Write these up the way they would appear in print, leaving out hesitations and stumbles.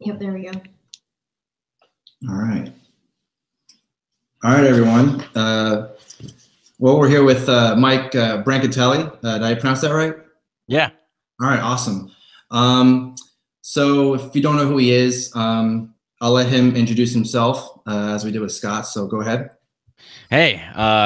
Yep, there we go. All right. All right, everyone. Well, we're here with Mike Brancatelli. Did I pronounce that right? Yeah. All right, awesome. So if you don't know who he is, I'll let him introduce himself as we did with Scott. So go ahead. Hey,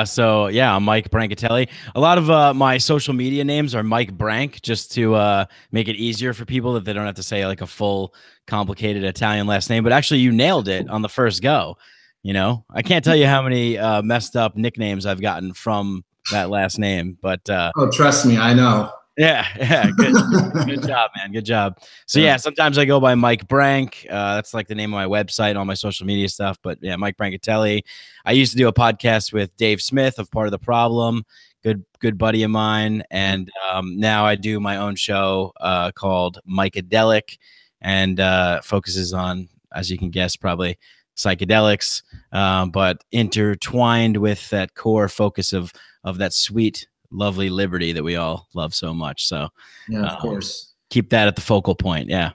so yeah, I'm Mike Brancatelli. A lot of my social media names are Mike Brank, just to make it easier for people that they don't have to say like a full complicated Italian last name. But actually, you nailed it on the first go. You know, I can't tell you how many messed up nicknames I've gotten from that last name, but oh, trust me, I know. Yeah, good job, man. Good job. So yeah, sometimes I go by Mike Brank. That's like the name of my website, all my social media stuff. But yeah, Mike Brancatelli. I used to do a podcast with Dave Smith of Part of the Problem, good buddy of mine, and now I do my own show called Psychedelics, and focuses on, as you can guess, probably psychedelics, but intertwined with that core focus of that sweet, lovely liberty that we all love so much. So yeah, of course, keep that at the focal point. Yeah.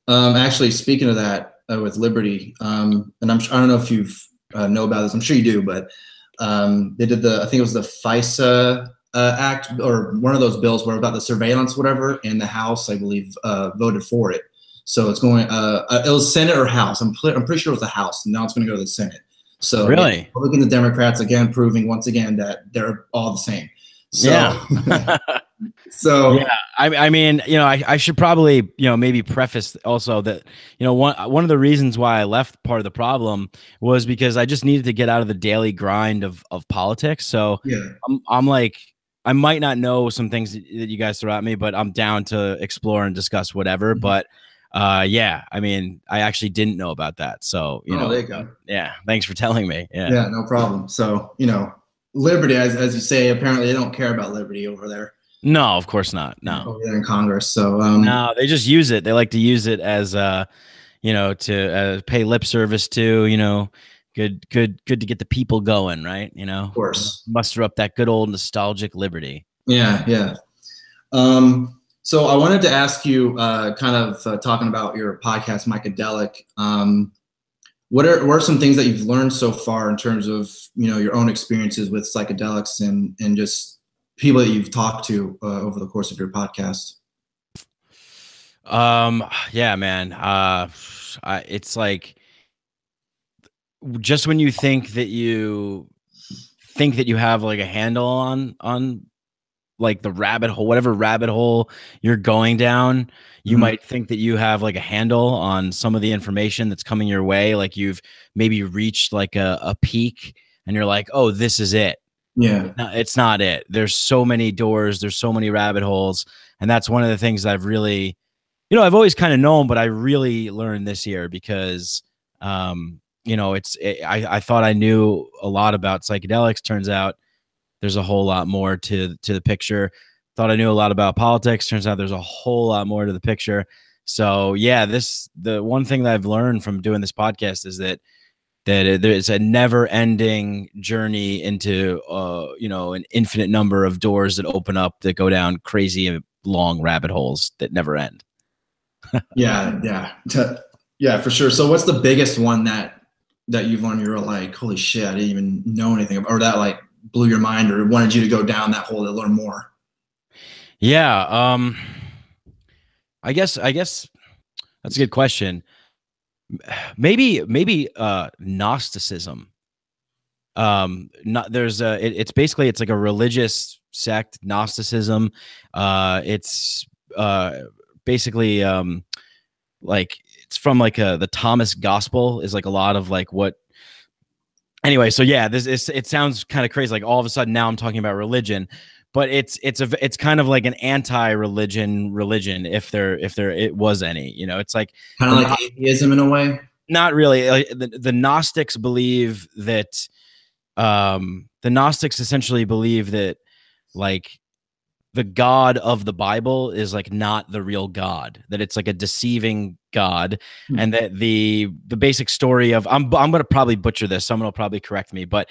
Actually, speaking of that, with liberty, and I don't know if you've know about this. I'm sure you do, but they did I think it was the FISA act, or one of those bills where about the surveillance, whatever, and the House, I believe, voted for it. So it's going, it was Senate or House. I'm pretty sure it was the House. And now it's going to go to the Senate. So really, Republican and the Democrats, again, proving once again that they're all the same. So, yeah. So yeah, I mean, you know, I should probably, you know, maybe preface also that, you know, one of the reasons why I left Part of the Problem was because I just needed to get out of the daily grind of politics. So yeah, I'm like, I might not know some things that you guys throw at me, but I'm down to explore and discuss whatever. Mm-hmm. But yeah, I mean, I actually didn't know about that. So, you know, there you go. Yeah, thanks for telling me. Yeah, no problem. So, you know, liberty, as you say, apparently they don't care about liberty over there. No, of course not. No, over there in Congress. So no, they just use it. They like to use it as you know, to pay lip service to, you know, good to get the people going, right? You know, of course, muster up that good old nostalgic liberty. Yeah. So I wanted to ask you, kind of talking about your podcast, Psychedelic. What are some things that you've learned so far in terms of, you know, your own experiences with psychedelics and just people that you've talked to over the course of your podcast? Yeah, man. It's like, just when you think that you have like a handle on like the rabbit hole, whatever rabbit hole you're going down, you might think that you have like a handle on some of the information that's coming your way. Like you've maybe reached like a peak and you're like, oh, this is it. Yeah. No, it's not it. There's so many doors, there's so many rabbit holes. And that's one of the things that I've really, you know, I've always kind of known, but I really learned this year because, you know, I thought I knew a lot about psychedelics. Turns out there's a whole lot more to the picture. Thought I knew a lot about politics. Turns out there's a whole lot more to the picture. So yeah, the one thing that I've learned from doing this podcast is that there's a never-ending journey into you know, an infinite number of doors that open up that go down crazy long rabbit holes that never end. Yeah, for sure. So what's the biggest one that you've learned you're like, holy shit, I didn't even know anything about, or that like blew your mind or wanted you to go down that hole to learn more? Yeah, I guess that's a good question. Maybe Gnosticism. It's basically, it's like a religious sect, Gnosticism. It's basically like it's from like the Thomas Gospel is like a lot of like what. Anyway, so yeah, it sounds kind of crazy. Like all of a sudden now I'm talking about religion, but it's kind of like an anti-religion religion if there it was any. You know, it's like kind of like atheism in a way. Not really. Like, the Gnostics believe that the Gnostics essentially believe that like the God of the Bible is like not the real God, that it's like a deceiving God, and that the basic story of I'm going to probably butcher this. Someone will probably correct me, but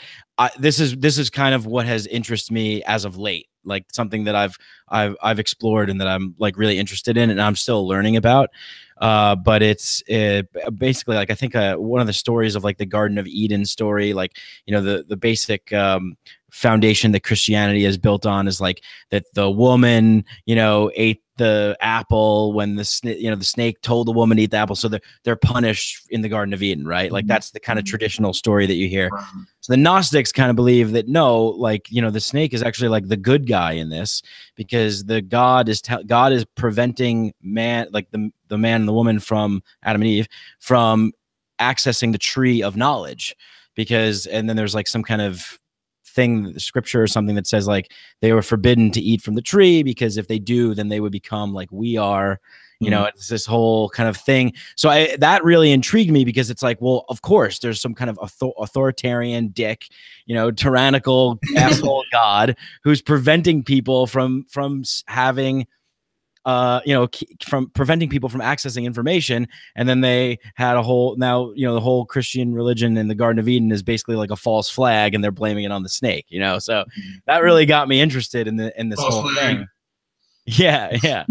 this is kind of what has interested me as of late, like something that I've explored and that I'm like really interested in, and I'm still learning about. But it's basically like I think one of the stories of like the Garden of Eden story, like the basic foundation that Christianity is built on is like that the woman ate the apple when the snake told the woman to eat the apple, so they're punished in the Garden of Eden, right? Like that's the kind of traditional story that you hear. So the Gnostics kind of believe that no, like the snake is actually like the good guy in this, because the God is preventing man, like the man and the woman from Adam and Eve, from accessing the tree of knowledge, and then there's like some kind of thing, scripture or something that says like they were forbidden to eat from the tree, because if they do, then they would become like we are. It's this whole kind of thing. So that really intrigued me, because it's like, well, of course there's some kind of authoritarian dick, tyrannical asshole God who's preventing people from having from preventing people from accessing information. And then they had the whole Christian religion in the Garden of Eden is basically like a false flag, and they're blaming it on the snake, so that really got me interested in this false whole thing. Yeah.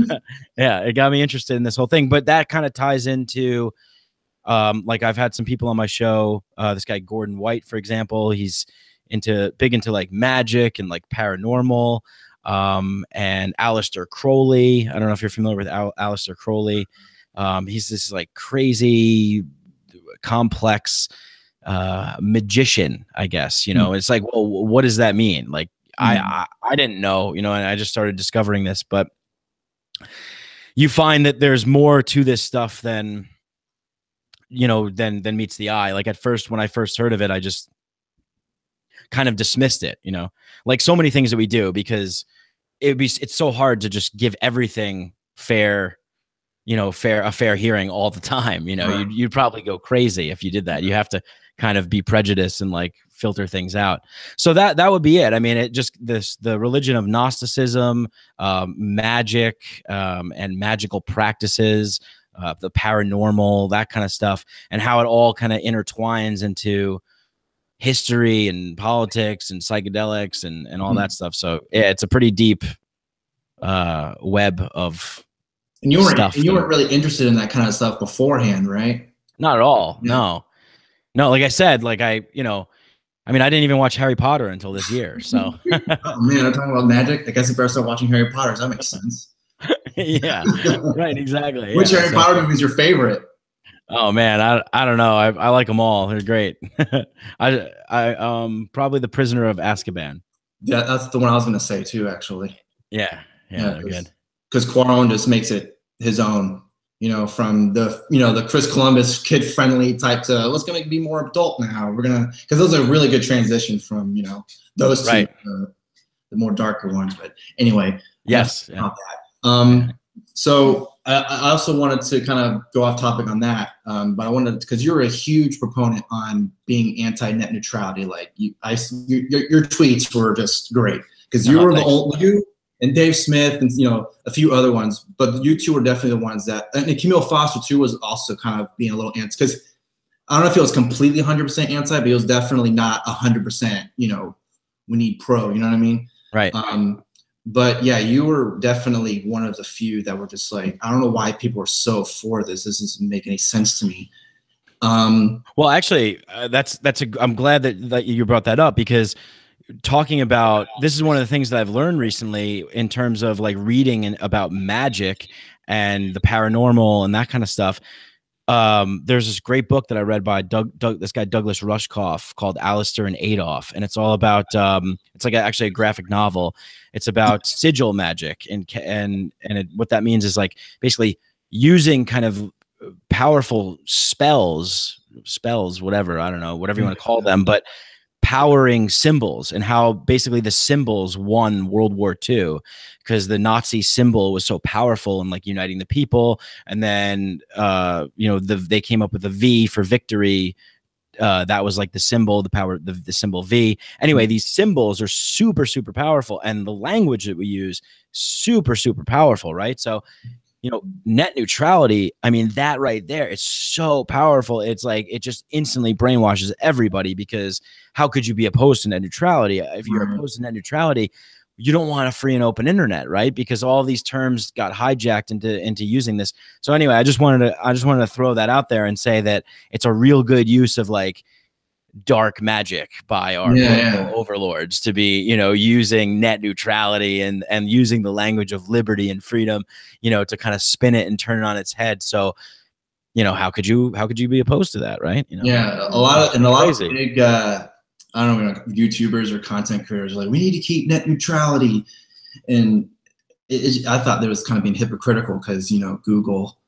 It got me interested in this whole thing. But that kind of ties into like I've had some people on my show, this guy Gordon White, for example. He's big into like magic and like paranormal. And Aleister Crowley. I don't know if you're familiar with Aleister Crowley. He's this like crazy, complex magician, I guess. It's like, well, what does that mean? Like, I didn't know, and I just started discovering this. But you find that there's more to this stuff than meets the eye. Like at first, when I first heard of it, I just kind of dismissed it, like so many things that we do, because it's so hard to just give everything a fair hearing all the time. Right. You'd probably go crazy if you did that. You have to kind of be prejudiced and like filter things out. So that would be it. I mean, the religion of Gnosticism, magic, and magical practices, the paranormal, that kind of stuff, and how it all kind of intertwines into history and politics and psychedelics and all that stuff. So yeah, it's a pretty deep web of stuff. And you weren't really interested in that kind of stuff beforehand, right? Not at all. Yeah. No. Like I said, like I didn't even watch Harry Potter until this year. So oh man, I'm talking about magic. I guess if I start watching Harry Potter, that makes sense. Yeah, right, exactly. Which Harry Potter movie is your favorite? Oh man, I don't know. I like them all. They're great. I probably The Prisoner of Azkaban. Yeah, that's the one I was gonna say too, actually. Yeah, they're good. Because Cuarón just makes it his own. From the Chris Columbus kid-friendly type to let's gonna be more adult now. Because those are really good transitions from those two, right. The more darker ones. But anyway, yes. About that. So I also wanted to kind of go off topic on that, but I wanted, because you're a huge proponent on being anti-net neutrality. Like your tweets were just great, because you were you and Dave Smith and a few other ones, but you two were definitely the ones that, and Camille Foster too was also kind of being a little anti, because I don't know if it was completely 100% anti, but it was definitely not 100%. We need pro. You know what I mean? Right. But yeah, you were definitely one of the few that were just like, I don't know why people are so for this. This doesn't make any sense to me. Well, actually, I'm glad that you brought that up, because talking about this is one of the things that I've learned recently in terms of like reading about magic and the paranormal and that kind of stuff. There's this great book that I read by this guy Douglas Rushkoff called Alistair and Adolf, and it's all about it's like actually a graphic novel. It's about sigil magic, and what that means is like basically using kind of powerful spells, whatever, I don't know, whatever you want to call them, but powering symbols, and how basically the symbols won World War II, because the Nazi symbol was so powerful and like uniting the people. And then they came up with the V for victory. That was like the symbol, the power, the symbol V. Anyway, these symbols are super, super powerful, and the language that we use super, super powerful, right? So net neutrality, I mean, that right there, it's so powerful. It's like, it just instantly brainwashes everybody, because how could you be opposed to net neutrality? If you're opposed to net neutrality, you don't want a free and open internet, right? Because all these terms got hijacked into using this. So anyway, I just wanted to throw that out there and say that it's a real good use of like dark magic by our overlords to be, using net neutrality and using the language of liberty and freedom, to kind of spin it and turn it on its head. So, how could you be opposed to that, right? A lot of big, I don't know, YouTubers or content creators are like, we need to keep net neutrality, and I thought that was kind of being hypocritical, because Google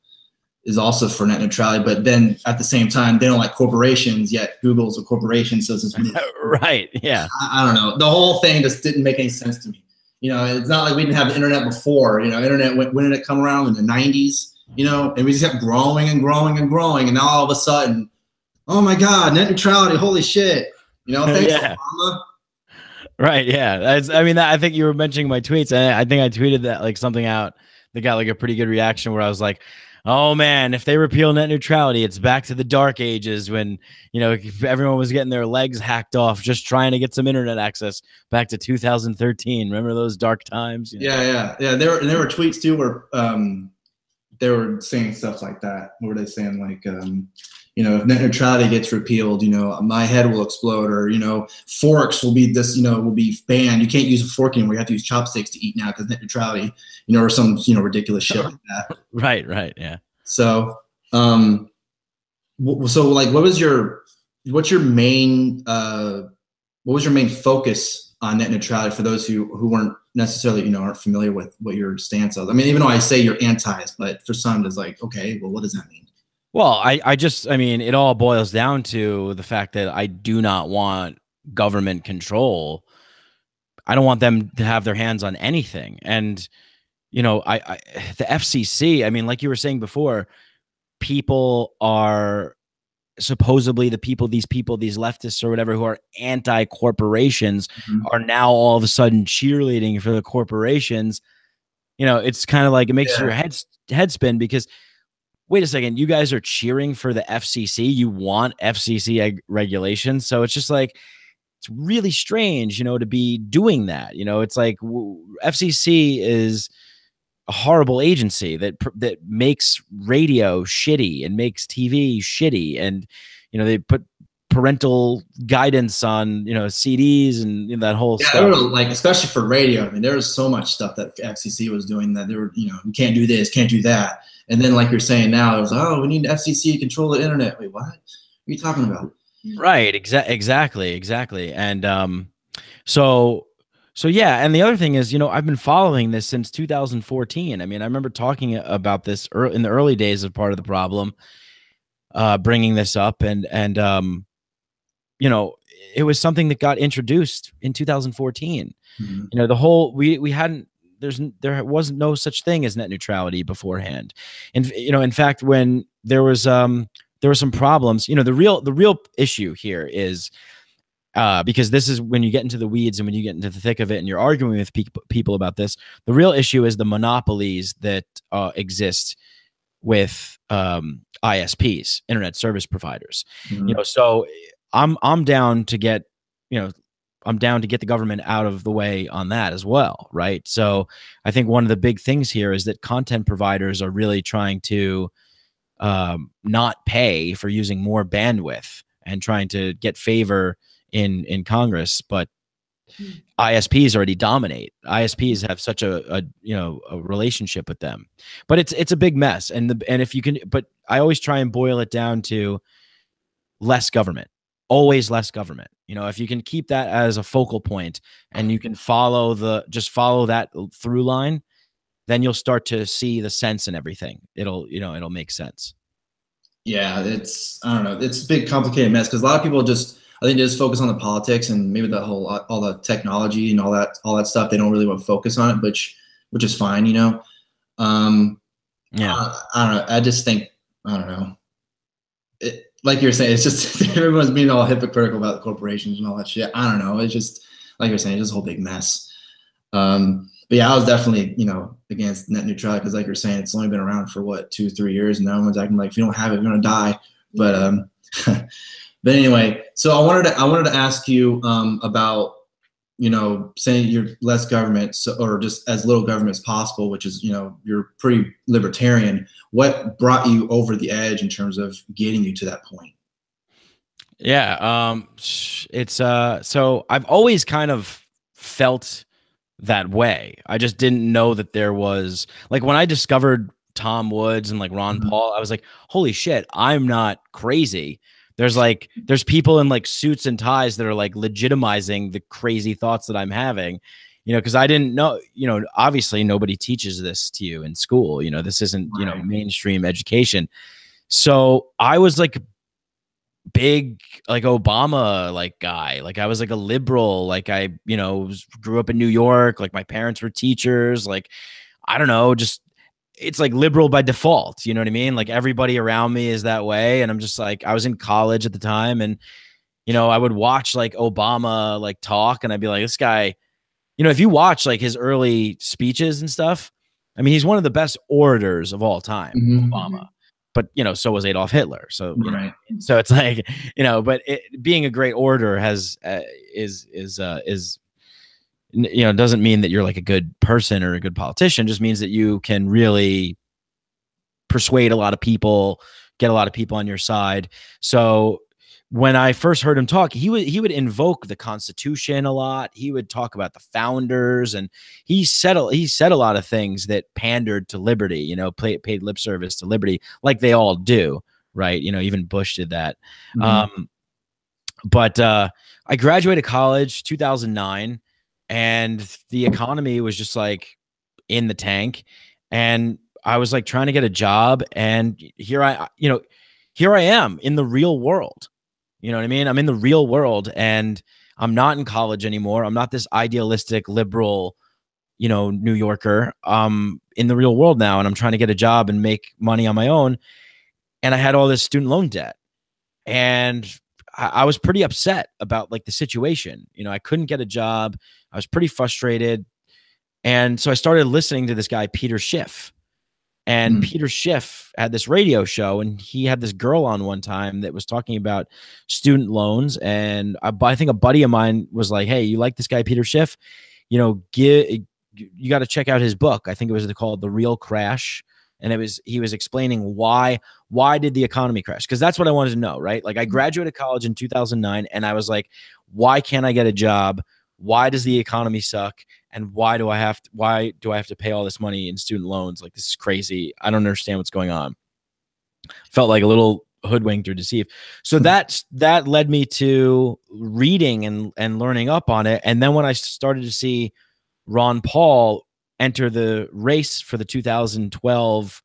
is also for net neutrality, but then at the same time they don't like corporations, yet Google's a corporation, so it's right. Yeah, I don't know, the whole thing just didn't make any sense to me. It's not like we didn't have the internet before. Internet, when did it come around? In the 90s, and we just kept growing and growing and growing, and now all of a sudden, oh my God, net neutrality, holy shit. Thanks, Obama. Right. Yeah. I think you were mentioning my tweets, and I think I tweeted that, like, something out that got like a pretty good reaction, where I was like, oh man, if they repeal net neutrality, it's back to the dark ages when, everyone was getting their legs hacked off just trying to get some internet access, back to 2013. Remember those dark times? Yeah. There were tweets too where they were saying stuff like that. What were they saying? Like, if net neutrality gets repealed, my head will explode, or, forks will be will be banned. You can't use a fork anymore. You have to use chopsticks to eat now because net neutrality, or some, ridiculous shit like that. Right. Yeah. So, like, what's your main focus on net neutrality for those who weren't necessarily, aren't familiar with what your stance is? I mean, even though I say you're anti, but for some it's like, okay, well, what does that mean? Well, I mean, it all boils down to the fact that I do not want government control. I don't want them to have their hands on anything. And, the FCC, I mean, like you were saying before, people are supposedly these leftists or whatever, who are anti-corporations, are now all of a sudden cheerleading for the corporations. It's kind of like, it makes your head spin, because wait a second, you guys are cheering for the FCC. You want FCC regulations. So it's just like, it's really strange, to be doing that. It's like, FCC is a horrible agency that makes radio shitty and makes TV shitty. And, they put parental guidance on, CDs and that whole stuff. There were, like, especially for radio, I mean, there was so much stuff that FCC was doing that they were, you can't do this, can't do that. And then, like you're saying now, it was, oh, we need the FCC to control the internet. Wait, what? What are you talking about? Right. Exactly. And so yeah. And the other thing is, I've been following this since 2014. I mean, I remember talking about this in the early days of Part of the Problem, bringing this up, and it was something that got introduced in 2014. The whole, we hadn't, there wasn't no such thing as net neutrality beforehand. And, in fact, when there were some problems, the real issue here is, because this is when you get into the weeds and when you get into the thick of it and you're arguing with people about this, the real issue is the monopolies that exist with ISPs, internet service providers. So I'm down to get, the government out of the way on that as well, right? So I think one of the big things here is that content providers are really trying to not pay for using more bandwidth and trying to get favor in Congress, but ISPs already dominate. ISPs have such a relationship with them, but it's a big mess. And if you can, but I always try and boil it down to less government. Always less government. If you can keep that as a focal point and you can follow that through line, then you'll start to see the sense in everything. It'll make sense. Yeah, I don't know. It's a big complicated mess, because a lot of people I think they just focus on the politics and maybe all the technology and all that stuff. They don't really want to focus on it, which is fine, Yeah. I don't know. I just think, I don't know. Like you're saying, it's just everyone's being all hypocritical about the corporations and all that shit. I don't know. It's just, like you're saying, it's just a whole big mess. But but yeah, I was definitely, against net neutrality because, like you're saying, it's only been around for what, 2-3 years, and no one's acting like if you don't have it, you're gonna die. But but anyway, so I wanted to ask you about, saying you're less government, or just as little government as possible, which is, you're pretty libertarian. What brought you over the edge in terms of getting you to that point? Yeah, it's so I've always kind of felt that way. I just didn't know that there was, like, when I discovered Tom Woods and like Ron Paul, I was like, holy shit, I'm not crazy. There's people in like suits and ties that are like legitimizing the crazy thoughts that I'm having, because I didn't know, obviously nobody teaches this to you in school. This isn't, mainstream education. So I was like big, like Obama, like guy, like I was like a liberal, like I, grew up in New York, like my parents were teachers, like, I don't know, just, it's like liberal by default, you know what I mean? Like everybody around me is that way. And I'm just like, I was in college at the time, and, I would watch like Obama like talk, and I'd be like, this guy, if you watch like his early speeches and stuff, I mean, he's one of the best orators of all time, Obama. But so was Adolf Hitler. So so it's like, but being a great orator doesn't mean that you're like a good person or a good politician. It just means that you can really persuade a lot of people, get a lot of people on your side. So when I first heard him talk, he would invoke the Constitution a lot. He would talk about the founders, and he said a lot of things that pandered to liberty, paid lip service to liberty, like they all do, right? Even Bush did that. But I graduated college 2009, and the economy was just like in the tank, and I was like trying to get a job, and here I am in the real world. You know what I mean? I'm in the real world, and I'm not in college anymore. I'm not this idealistic liberal, New Yorker. In the real world now, and I'm trying to get a job and make money on my own. And I had all this student loan debt, and I was pretty upset about like the situation. I couldn't get a job. I was pretty frustrated. And so I started listening to this guy, Peter Schiff. And Peter Schiff had this radio show, and he had this girl on one time that was talking about student loans. And I think a buddy of mine was like, hey, you like this guy, Peter Schiff? You got to check out his book. I think it was called The Real Crash. And he was explaining why did the economy crash? Because that's what I wanted to know, right? Like I graduated college in 2009, and I was like, why can't I get a job? Why does the economy suck? And why do I have to pay all this money in student loans? Like, this is crazy. I don't understand what's going on. Felt like a little hoodwinked or deceived. So that led me to reading and learning up on it. And then when I started to see Ron Paul enter the race for the 2012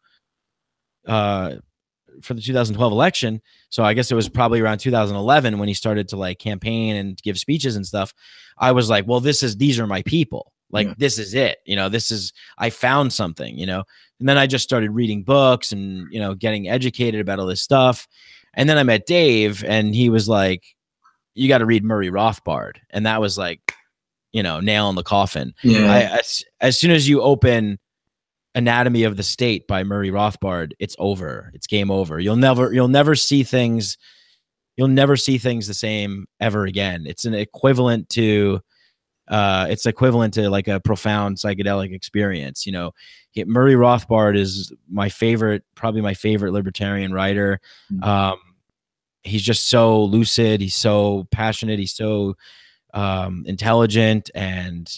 election. So I guess it was probably around 2011 when he started to like campaign and give speeches and stuff. I was like, well, these are my people. Like, this is it. I found something, and then I just started reading books and, getting educated about all this stuff. And then I met Dave, and he was like, you got to read Murray Rothbard. And that was like, nail in the coffin. Yeah. As soon as you open Anatomy of the State by Murray Rothbard, it's over. It's game over. You'll never see things the same ever again. It's equivalent to like a profound psychedelic experience. Murray Rothbard is probably my favorite libertarian writer. He's just so lucid. He's so passionate. He's so intelligent, and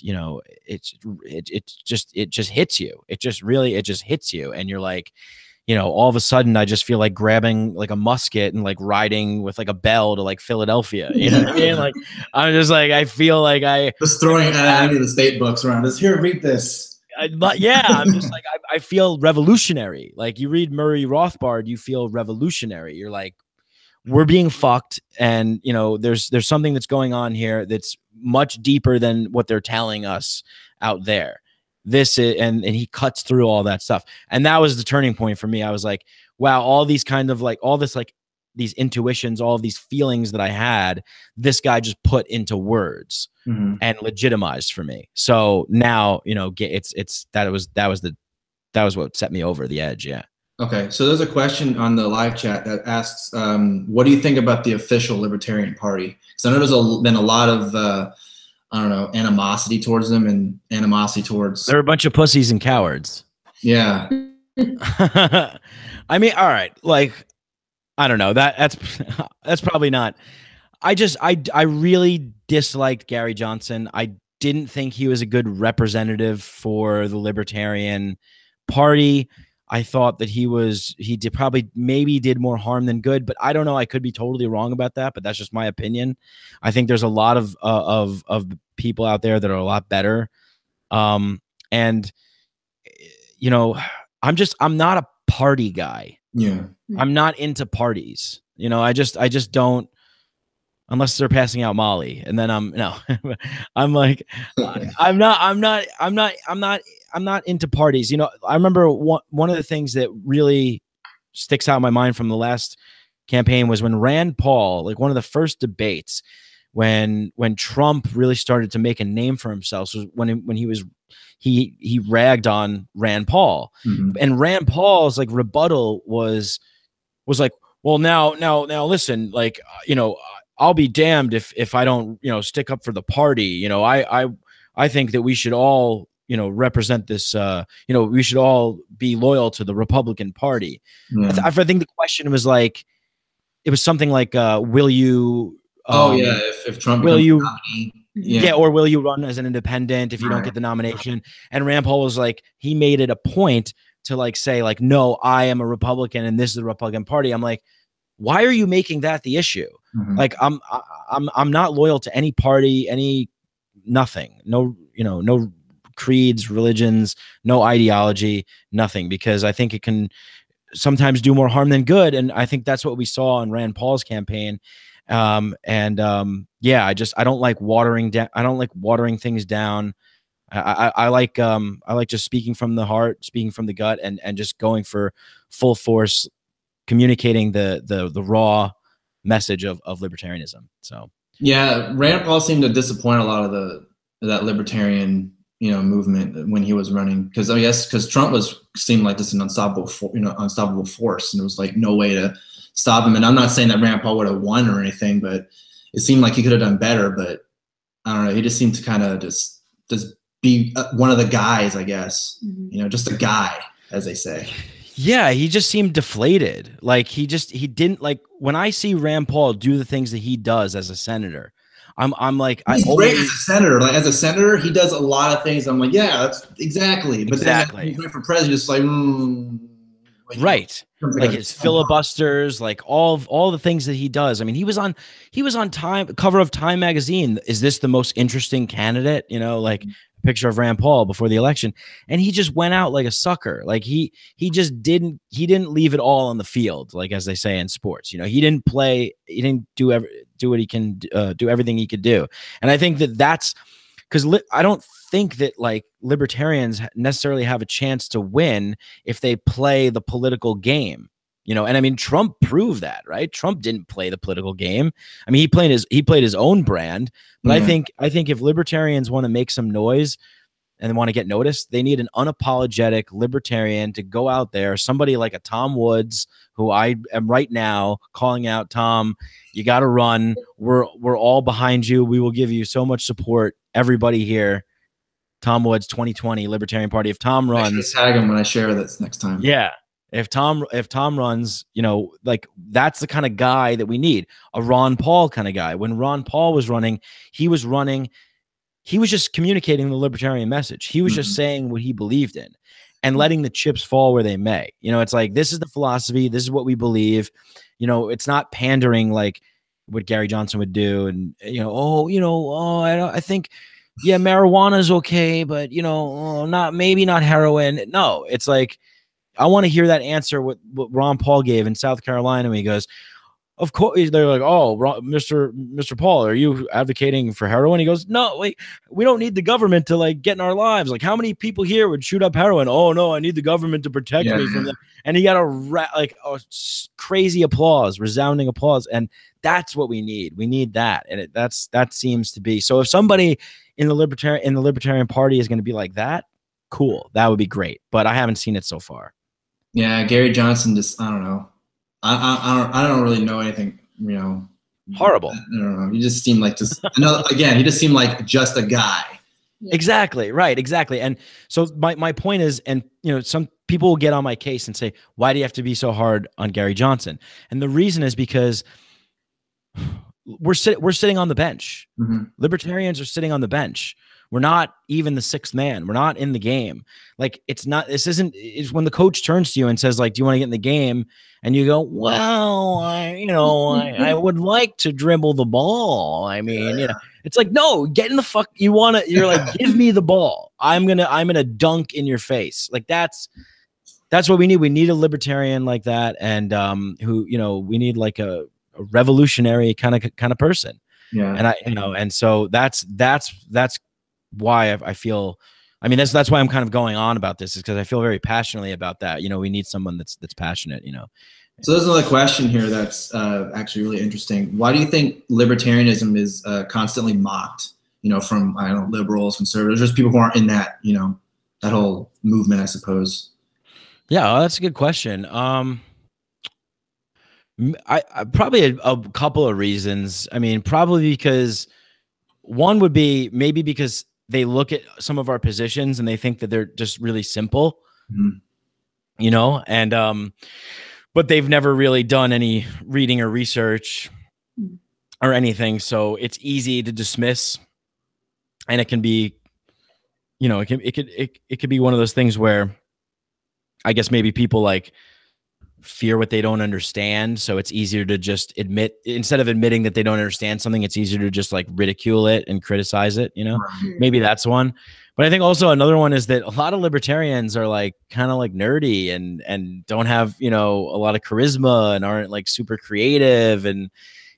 it just hits you. It just hits you, and you're like, all of a sudden I just feel like grabbing like a musket and like riding with like a bell to like Philadelphia. You know what I mean? Like, I'm just like, I feel like just throwing any of the state books around. Just here, read this. Yeah, I'm just like, I feel revolutionary. Like, you read Murray Rothbard, you feel revolutionary. You're like, we're being fucked, and there's something that's going on here that's much deeper than what they're telling us out there. This is, and he cuts through all that stuff, and that was the turning point for me. I was like, wow, all these kind of like all this like these intuitions, all of these feelings that I had, this guy just put into words and legitimized for me. So now, you know, that was what set me over the edge. Yeah. Okay, so there's a question on the live chat that asks, what do you think about the official Libertarian Party? Because I know there's been a lot of, I don't know, animosity towards them and animosity towards. They're a bunch of pussies and cowards. Yeah. I mean, all right, like, I don't know, that's probably not. I really disliked Gary Johnson. I didn't think he was a good representative for the Libertarian Party. I thought that he did more harm than good, but I don't know. I could be totally wrong about that, but that's just my opinion. I think there's a lot of people out there that are a lot better. And you know, I'm not a party guy. Yeah. I'm not into parties. You know, I just don't, unless they're passing out Molly, and then I'm like, I'm not into parties. You know, I remember one of the things that really sticks out in my mind from the last campaign was when Rand Paul, like one of the first debates, when Trump really started to make a name for himself, was when he ragged on Rand Paul, and Rand Paul's like rebuttal was like, well, now listen, like, you know, I'll be damned if I don't, you know, stick up for the party. You know, I think that we should all, you know, represent this, you know, we should all be loyal to the Republican Party. Yeah. I think the question was like, it was something like, will you, if Trump will you, nominee, yeah, or will you run as an independent if you don't get the nomination? And Rand Paul was like, he made it a point to like say like, no, I am a Republican and this is the Republican Party. I'm like, why are you making that the issue? Like, I'm not loyal to any party, nothing, no, you know, no creeds, religions, no ideology, nothing, because I think it can sometimes do more harm than good. And I think that's what we saw in Rand Paul's campaign. Yeah, I don't like watering down. I don't like watering things down. I like just speaking from the heart, speaking from the gut, and just going for full force, communicating the raw message of libertarianism. So yeah, Rand Paul seemed to disappoint a lot of that libertarian, you know, movement when he was running, because I guess because Trump seemed like just an unstoppable force, and there was like no way to stop him. And I'm not saying that Rand Paul would have won or anything, but it seemed like he could have done better. But I don't know, he just seemed to kind of just be one of the guys, I guess, you know, just a guy, as they say. Yeah, he just seemed deflated. Like he didn't, like, when I see Rand Paul do the things that he does as a senator, I'm like, he's great as a senator. Like as a senator, he does a lot of things. I'm like, yeah, that's exactly. But then he's right for president, just like, right. Like his filibusters, like all the things that he does. I mean, he was on cover of Time magazine. Is this the most interesting candidate? You know, like picture of Rand Paul before the election, and he just went out like a sucker. Like he didn't leave it all on the field, like as they say in sports. You know, he didn't do what he can do, everything he could do. And I think that's because I don't think that like libertarians necessarily have a chance to win if they play the political game. You know, and I mean, Trump proved that, right? Trump didn't play the political game. I mean, he played his own brand. But I think if libertarians want to make some noise and want to get noticed, they need an unapologetic libertarian to go out there. Somebody like a Tom Woods, who I am right now calling out. Tom, you got to run. We're all behind you. We will give you so much support. Everybody here. Tom Woods, 2020 Libertarian Party. If Tom runs, tag him when I share this next time. Yeah. If Tom runs, you know, like that's the kind of guy that we need, a Ron Paul kind of guy. When Ron Paul was running, he was just communicating the libertarian message. He was just saying what he believed in and letting the chips fall where they may. You know, it's like, this is the philosophy. This is what we believe. You know, it's not pandering like what Gary Johnson would do. And, you know, I think, yeah, marijuana is okay, but, you know, maybe not heroin. No, it's like, I want to hear that answer what Ron Paul gave in South Carolina when he goes, of course, they're like, oh, Mr. Paul, are you advocating for heroin? He goes, no, wait, we don't need the government to like get in our lives. Like, how many people here would shoot up heroin? Oh no, I need the government to protect me from that. And he got a crazy applause, resounding applause, and that's what we need. We need that, and that seems to be. So if somebody in the Libertarian Party is going to be like that, cool, that would be great. But I haven't seen it so far. Yeah, Gary Johnson just, I don't know. I don't really know anything, you know. Horrible. I don't know. He just seemed like just he just seemed like just a guy. Exactly. Right. Exactly. And so my point is, and you know, some people will get on my case and say, why do you have to be so hard on Gary Johnson? And the reason is because we're sitting on the bench. Mm-hmm. Libertarians are sitting on the bench. We're not even the sixth man. We're not in the game. Like, it's when the coach turns to you and says, like, do you want to get in the game? And you go, well, I would like to dribble the ball. I mean, you know, it's like, no, get in the fuck. You're like, give me the ball. I'm going to dunk in your face. Like, that's what we need. We need a libertarian like that. And, who, you know, we need like a revolutionary kind of person. Yeah. And so that's why I feel, I mean, that's why I'm kind of going on about this, is because I feel very passionately about that. You know, we need someone that's passionate, you know. So there's another question here that's actually really interesting. Why do you think libertarianism is constantly mocked, you know, from, I don't know, liberals, conservatives, just people who aren't in that, you know, that whole movement, I suppose? Yeah, that's a good question. I probably a couple of reasons. I mean, probably because one would be maybe because they look at some of our positions and they think that they're just really simple, you know, and but they've never really done any reading or research or anything. So it's easy to dismiss, and it can be, you know, it could be one of those things where I guess maybe people like fear what they don't understand. So it's easier to just instead of admitting that they don't understand something, it's easier to just like ridicule it and criticize it, you know. Maybe that's one. But I think also another one is that a lot of libertarians are like kind of like nerdy and don't have, you know, a lot of charisma and aren't like super creative. And,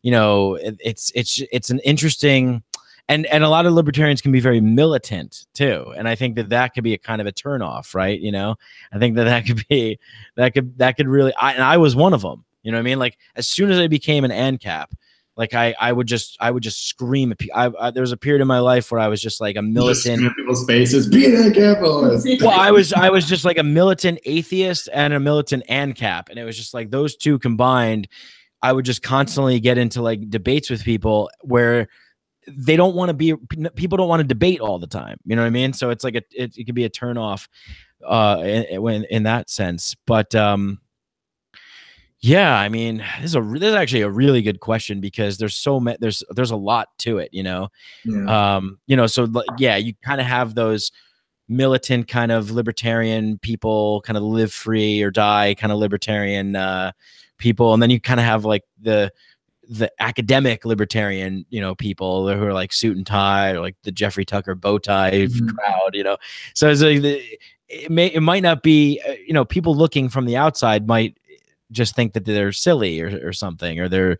you know, it's an interesting, and a lot of libertarians can be very militant too. And I think that could be a kind of a turnoff, right? You know, I think that could really, I was one of them, you know what I mean? Like, as soon as I became an ANCAP, like I would just scream at there was a period in my life where I was just like a militant. Just people's faces, be an ANCAP. Well, I was just like a militant atheist and a militant ANCAP. And it was just like those two combined, I would just constantly get into like debates with people where people don't want to debate all the time. You know what I mean? So it's like it could be a turnoff in that sense. But yeah, I mean, this is actually a really good question, because there's a lot to it, you know. Yeah. You know, so yeah, you kind of have those militant kind of libertarian people, kind of live free or die kind of libertarian people, and then you kind of have like the academic libertarian, you know, people who are like suit and tie, or like the Jeffrey Tucker bow tie crowd, you know. So it's like it might not be, you know, people looking from the outside might just think that they're silly or something, or they're,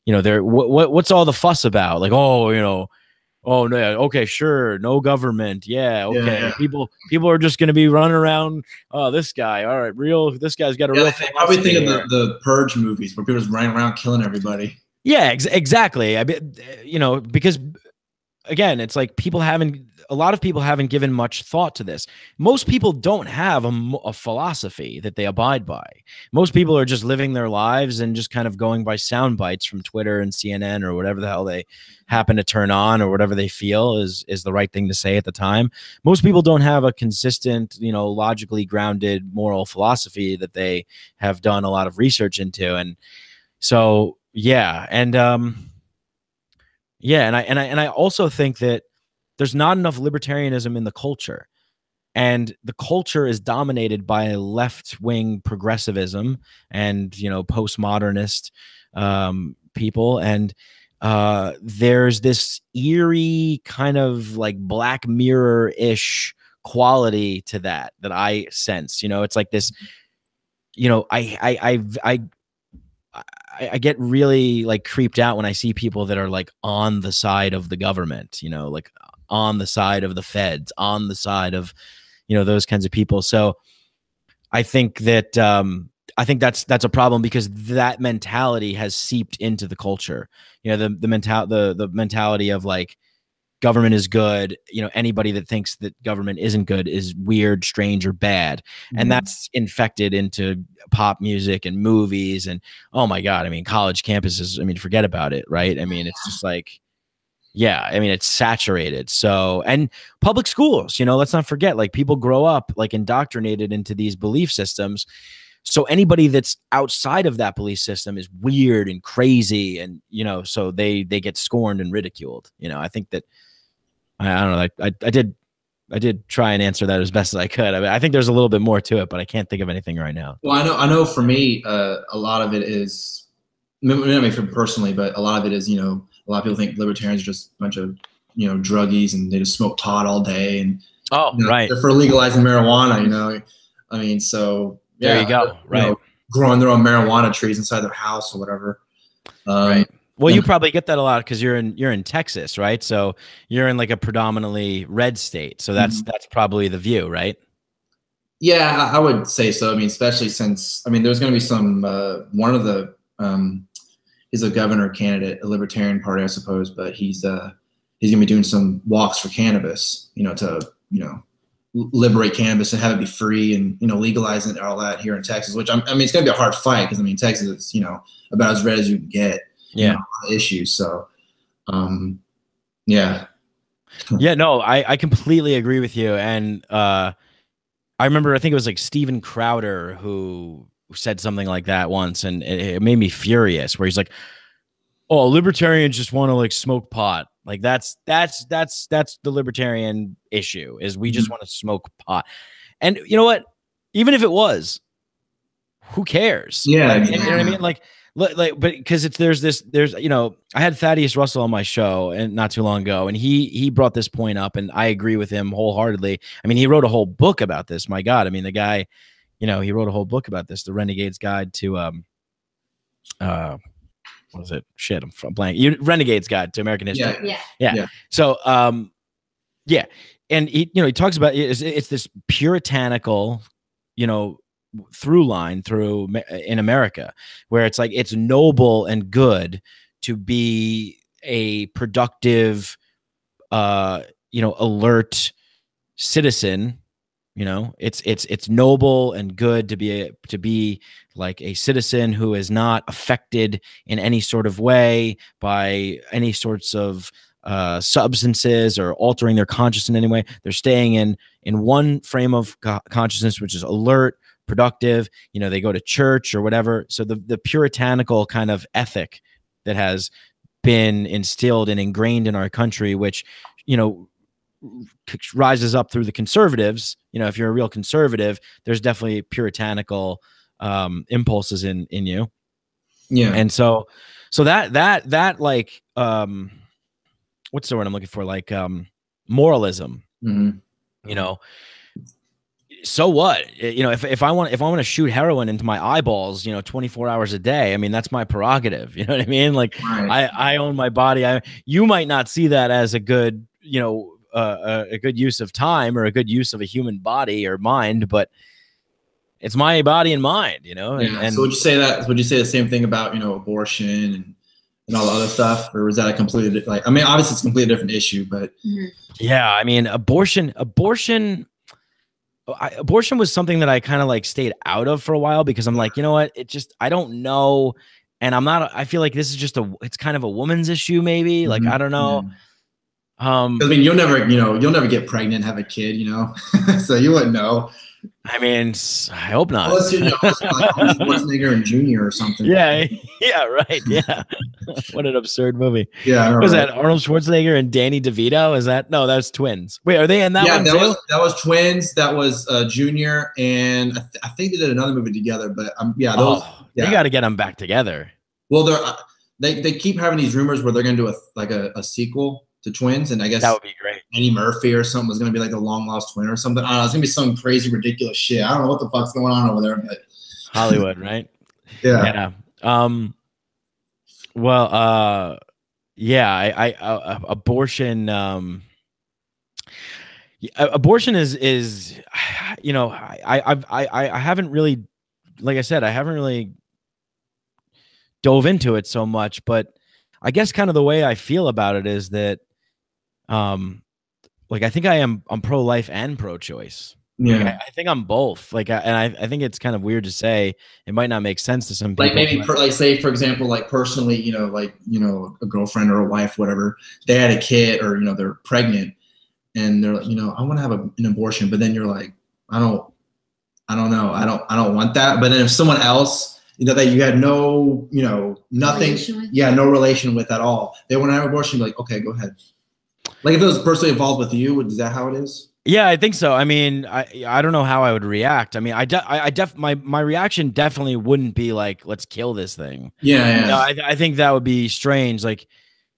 you know, what's all the fuss about? Like, oh, you know, oh no, okay, sure, no government, yeah, okay. Yeah. People are just going to be running around. Oh, this guy, all right, this guy's got a real. They probably think of the Purge movies where people just running around killing everybody. Yeah, exactly. I mean, you know, because again, it's like a lot of people haven't given much thought to this. Most people don't have a philosophy that they abide by. Most people are just living their lives and just kind of going by sound bites from Twitter and CNN or whatever the hell they happen to turn on, or whatever they feel is the right thing to say at the time. Most people don't have a consistent, you know, logically grounded moral philosophy that they have done a lot of research into. And so, yeah. And, yeah. And I also think that there's not enough libertarianism in the culture, and the culture is dominated by left-wing progressivism and, you know, postmodernist people. And there's this eerie kind of like Black Mirror-ish quality to that I sense. You know, it's like this, you know, I get really like creeped out when I see people that are like on the side of the government, you know, like on the side of the feds, on the side of, you know, those kinds of people. So I think that that's a problem, because that mentality has seeped into the culture. You know, the mentality of like government is good. You know, anybody that thinks that government isn't good is weird, strange, or bad. And that's infected into pop music and movies. And oh my God, I mean, college campuses, I mean, forget about it, right? I mean, it's just like, yeah, I mean, it's saturated. So, and public schools, you know, let's not forget, like people grow up like indoctrinated into these belief systems. So anybody that's outside of that belief system is weird and crazy. And, you know, so they get scorned and ridiculed. You know, I think that, I don't know. I did try and answer that as best as I could. I mean, I think there's a little bit more to it, but I can't think of anything right now. Well, I know for me, a lot of it is, maybe for personally, but a lot of it is, you know, a lot of people think libertarians are just a bunch of, you know, druggies and they just smoke pot all day. And oh, you know, right. they're for legalizing marijuana, you know. I mean, so yeah, there you go. Right. You know, growing their own marijuana trees inside their house or whatever. Right. Well, you probably get that a lot because you're in Texas, right? So you're in like a predominantly red state. So that's probably the view, right? Yeah, I would say so. I mean, especially since, I mean, there's going to be some, one of the, he's a governor candidate, a Libertarian Party, I suppose, but he's going to be doing some walks for cannabis, you know, to, you know, liberate cannabis and have it be free and, you know, legalize it and all that here in Texas, which I mean, it's going to be a hard fight because, I mean, Texas is, you know, about as red as you can get. Yeah. You know, issues. So, yeah. Yeah, no, I completely agree with you. And I remember, I think it was like Steven Crowder who said something like that once, and it made me furious, where he's like, oh, libertarians just want to like smoke pot. Like that's the libertarian issue, is we just want to smoke pot. And you know what? Even if it was, who cares? Yeah. Like, you know what I mean? Like, but because there's you know, I had Thaddeus Russell on my show and not too long ago, and he brought this point up, and I agree with him wholeheartedly. I mean, he wrote a whole book about this. My God, I mean, the guy, you know, he wrote a whole book about this, The Renegade's Guide to what was it? Shit, I'm blank. Renegade's Guide to American History. Yeah. So yeah, and he, you know, he talks about it's this puritanical, you know, through line through in America, where it's like it's noble and good to be a productive, you know, alert citizen. You know, it's noble and good to be like a citizen who is not affected in any sort of way by any sorts of substances or altering their consciousness in any way. They're staying in one frame of consciousness, which is alert, productive. You know, they go to church or whatever. So the puritanical kind of ethic that has been instilled and ingrained in our country, which, you know, rises up through the conservatives. You know, if you're a real conservative, there's definitely puritanical impulses in you. Yeah. And so that like what's the word I'm looking for? Like moralism. You know, so what? You know, if I want to shoot heroin into my eyeballs, you know, 24 hours a day, I mean, that's my prerogative. You know what I mean? Like, right. I own my body. You might not see that as a good, you know, a good use of time or a good use of a human body or mind, but it's my body and mind, you know? And so would you say the same thing about, you know, abortion and all the other stuff, or was that a completely, like, I mean, obviously it's a completely different issue, but yeah, I mean, abortion was something that I kind of like stayed out of for a while, because I'm like, you know what? I don't know. And I feel like this is it's kind of a woman's issue, maybe. Like, I don't know. Yeah. I mean, you'll never get pregnant and have a kid, you know, so you wouldn't know. I mean, I hope not. Unless you're like Schwarzenegger and Jr. or something. Yeah, right. Yeah. What an absurd movie. Yeah. Was that Arnold Schwarzenegger and Danny DeVito? Is that no? That's twins. Wait, are they in that one too? Yeah, that was twins. That was Junior, and I think they did another movie together. But they got to get them back together. Well, they keep having these rumors where they're going to do a sequel to Twins, and I guess that would be great. Eddie Murphy or something was going to be like the long lost twin or something. I don't know. It's going to be some crazy, ridiculous shit. I don't know what the fuck's going on over there, but Hollywood, right? Yeah. Well, yeah, abortion, abortion is, you know, I haven't really, like I said, I haven't really dove into it so much, but I guess kind of the way I feel about it is that, um, like I think I'm pro-life and pro-choice. Like Yeah. I think I'm both. Like, I think it's kind of weird to say. It might not make sense to some Like people, maybe but like say for example, like personally, like a girlfriend or a wife, whatever, they had a kid or they're pregnant and they're like, I want to have an abortion, but then you're like, I don't know, I don't want that. But then if someone else, that you had no, nothing, no relation with at all, they want to have an abortion, you're like, okay, go ahead. Like if it was personally involved with you, is that how it is? yeah, I think so. I mean, I don't know how I would react. I mean, my reaction definitely wouldn't be like, let's kill this thing. Yeah, yeah. I think that would be strange. Like,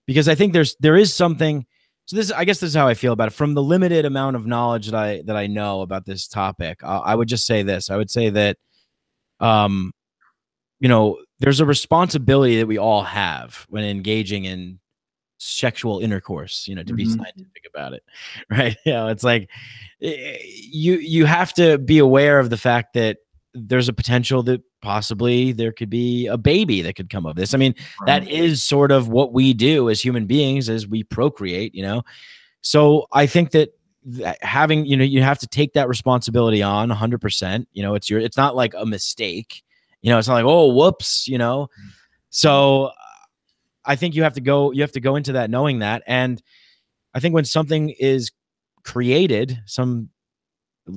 because I think there is something. So I guess this is how I feel about it. From the limited amount of knowledge that I know about this topic, I would just say this. I would say that, um, there's a responsibility that we all have when engaging in sexual intercourse, to be scientific about it, right? It's like you have to be aware of the fact that there's a potential that possibly there could be a baby that could come of this. I mean, that is sort of what we do as human beings, as we procreate, So I think that having, you have to take that responsibility on 100%. It's not like a mistake. It's not like, oh, whoops, So I think you have to go into that knowing that. And I think when something is created, some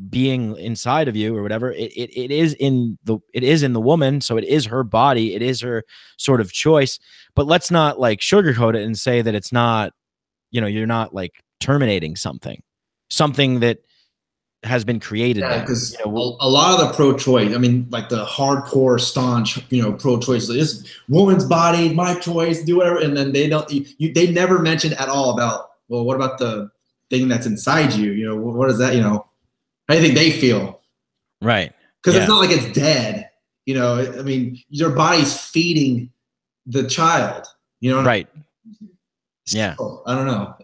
being inside of you or whatever, it is in the woman. So it is her body. It is her sort of choice. But let's not like sugarcoat it and say that it's not, you're not like terminating something that has been created. Yeah, because a lot of the pro-choice, I mean, like the hardcore staunch, pro-choice, this woman's body, my choice, do whatever, and then they don't, they never mention at all about, well, what about the thing that's inside you? What is that? How do you think they feel? Right. Because it's not like it's dead. I mean, your body's feeding the child. Right. So, yeah. I don't know.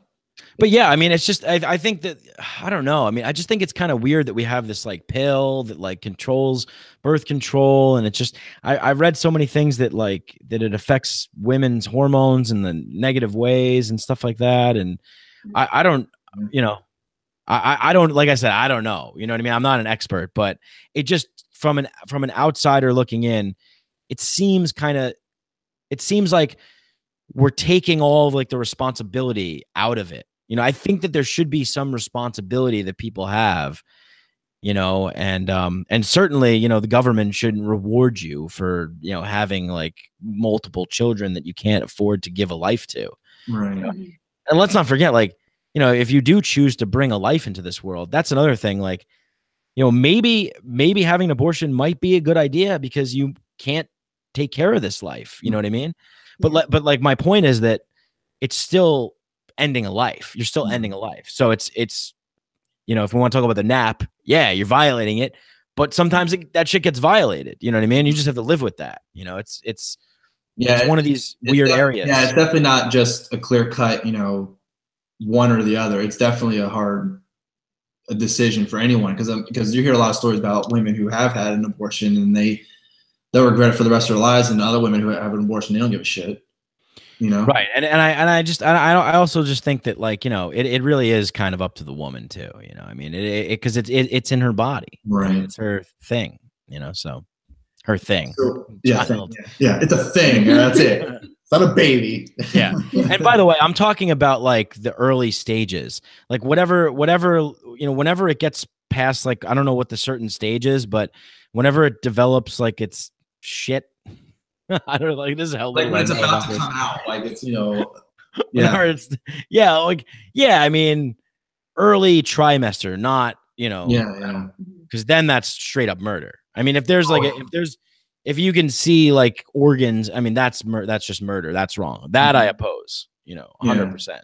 But yeah, I mean, it's just, I think that, I don't know. I mean, I just think it's kind of weird that we have this like pill that like controls birth control. And it's just, I've read so many things that like, that it affects women's hormones in the negative ways and stuff like that. And I don't, I don't, like I said, I don't know, you know what I mean? I'm not an expert, but it just, from an outsider looking in, it seems like we're taking all of like the responsibility out of it. I think that there should be some responsibility that people have, and certainly, the government shouldn't reward you for, having like multiple children that you can't afford to give a life to. Right. And let's not forget, like, if you do choose to bring a life into this world, that's another thing. Like, maybe having an abortion might be a good idea because you can't take care of this life. You know what I mean? But like my point is that it's still ending a life. You're still ending a life. So it's if we want to talk about the nap, yeah, you're violating it. But sometimes that shit gets violated. You know what I mean? You just have to live with that. It's one of these weird areas. Yeah, it's definitely not just a clear cut, one or the other. It's definitely a decision for anyone because you hear a lot of stories about women who have had an abortion and they'll regret it for the rest of their lives, and other women who have an abortion, they don't give a shit. Right. And I also just think that like, it really is kind of up to the woman too, I mean, because it's in her body, right? It's her thing, so her thing. So, yeah, it's a thing. That's it. It's not a baby. Yeah. And by the way, I'm talking about like the early stages, like whatever, whenever it gets past, like, I don't know what the certain stage is, but whenever it develops, like it's shit. I don't know, like this is how like when it's about to come out, like it's I mean early trimester, not because then that's straight up murder. I mean if there's if you can see like organs, I mean that's just murder. That's wrong. That I oppose. 100%.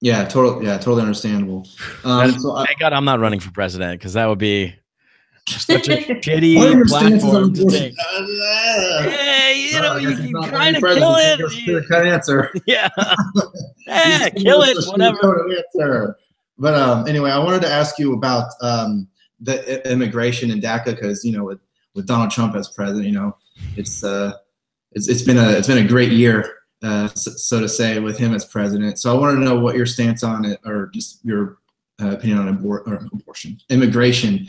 Yeah, totally understandable. So thank God I'm not running for president because that would be such a What are shitty your stances on platform to abortion? take. Hey, you know, I you guess he's can not kind running of kill president, so he gives a it. clear-cut answer. Yeah. He's Yeah, giving kill us it, a whatever. sugar-coated answer. But anyway, I wanted to ask you about the immigration in DACA, because with Donald Trump as president, it's been a great year, so to say, with him as president. So I wanted to know what your stance on it, or just your opinion on abortion, immigration.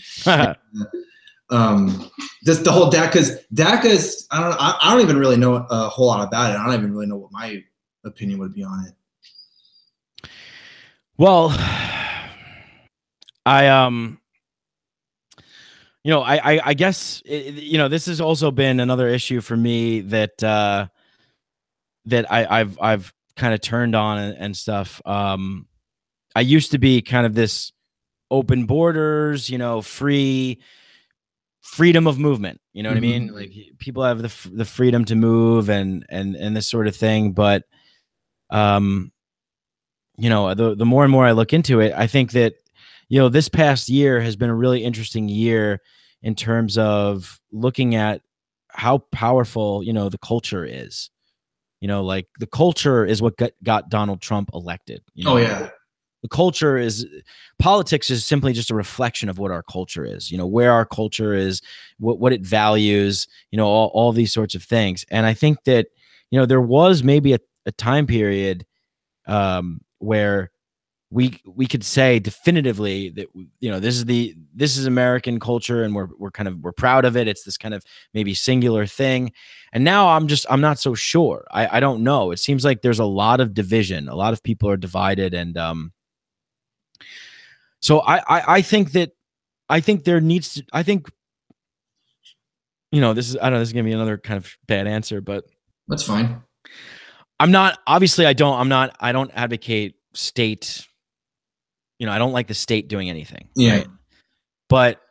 Just the whole DACA is, I don't even really know a whole lot about it. I don't even really know what my opinion would be on it. Well, I guess this has also been another issue for me that I've kind of turned on and stuff. I used to be kind of this open borders, freedom of movement. You know what I mean? Like, people have the freedom to move and this sort of thing. But the more and more I look into it, I think that this past year has been a really interesting year in terms of looking at how powerful the culture is. Like, the culture is what got Donald Trump elected. Oh yeah. The culture is, politics is simply just a reflection of what our culture is, where our culture is, what it values, all these sorts of things. And I think that, there was maybe a time period where we could say definitively that, this is American culture, and we're proud of it. It's this kind of maybe singular thing. And now I'm not so sure. I don't know. It seems like there's a lot of division. A lot of people are divided. And, so I think there needs to, this is, I don't know, this is gonna be another kind of bad answer, but that's fine. I don't advocate state, I don't like the state doing anything. Yeah. Right? But,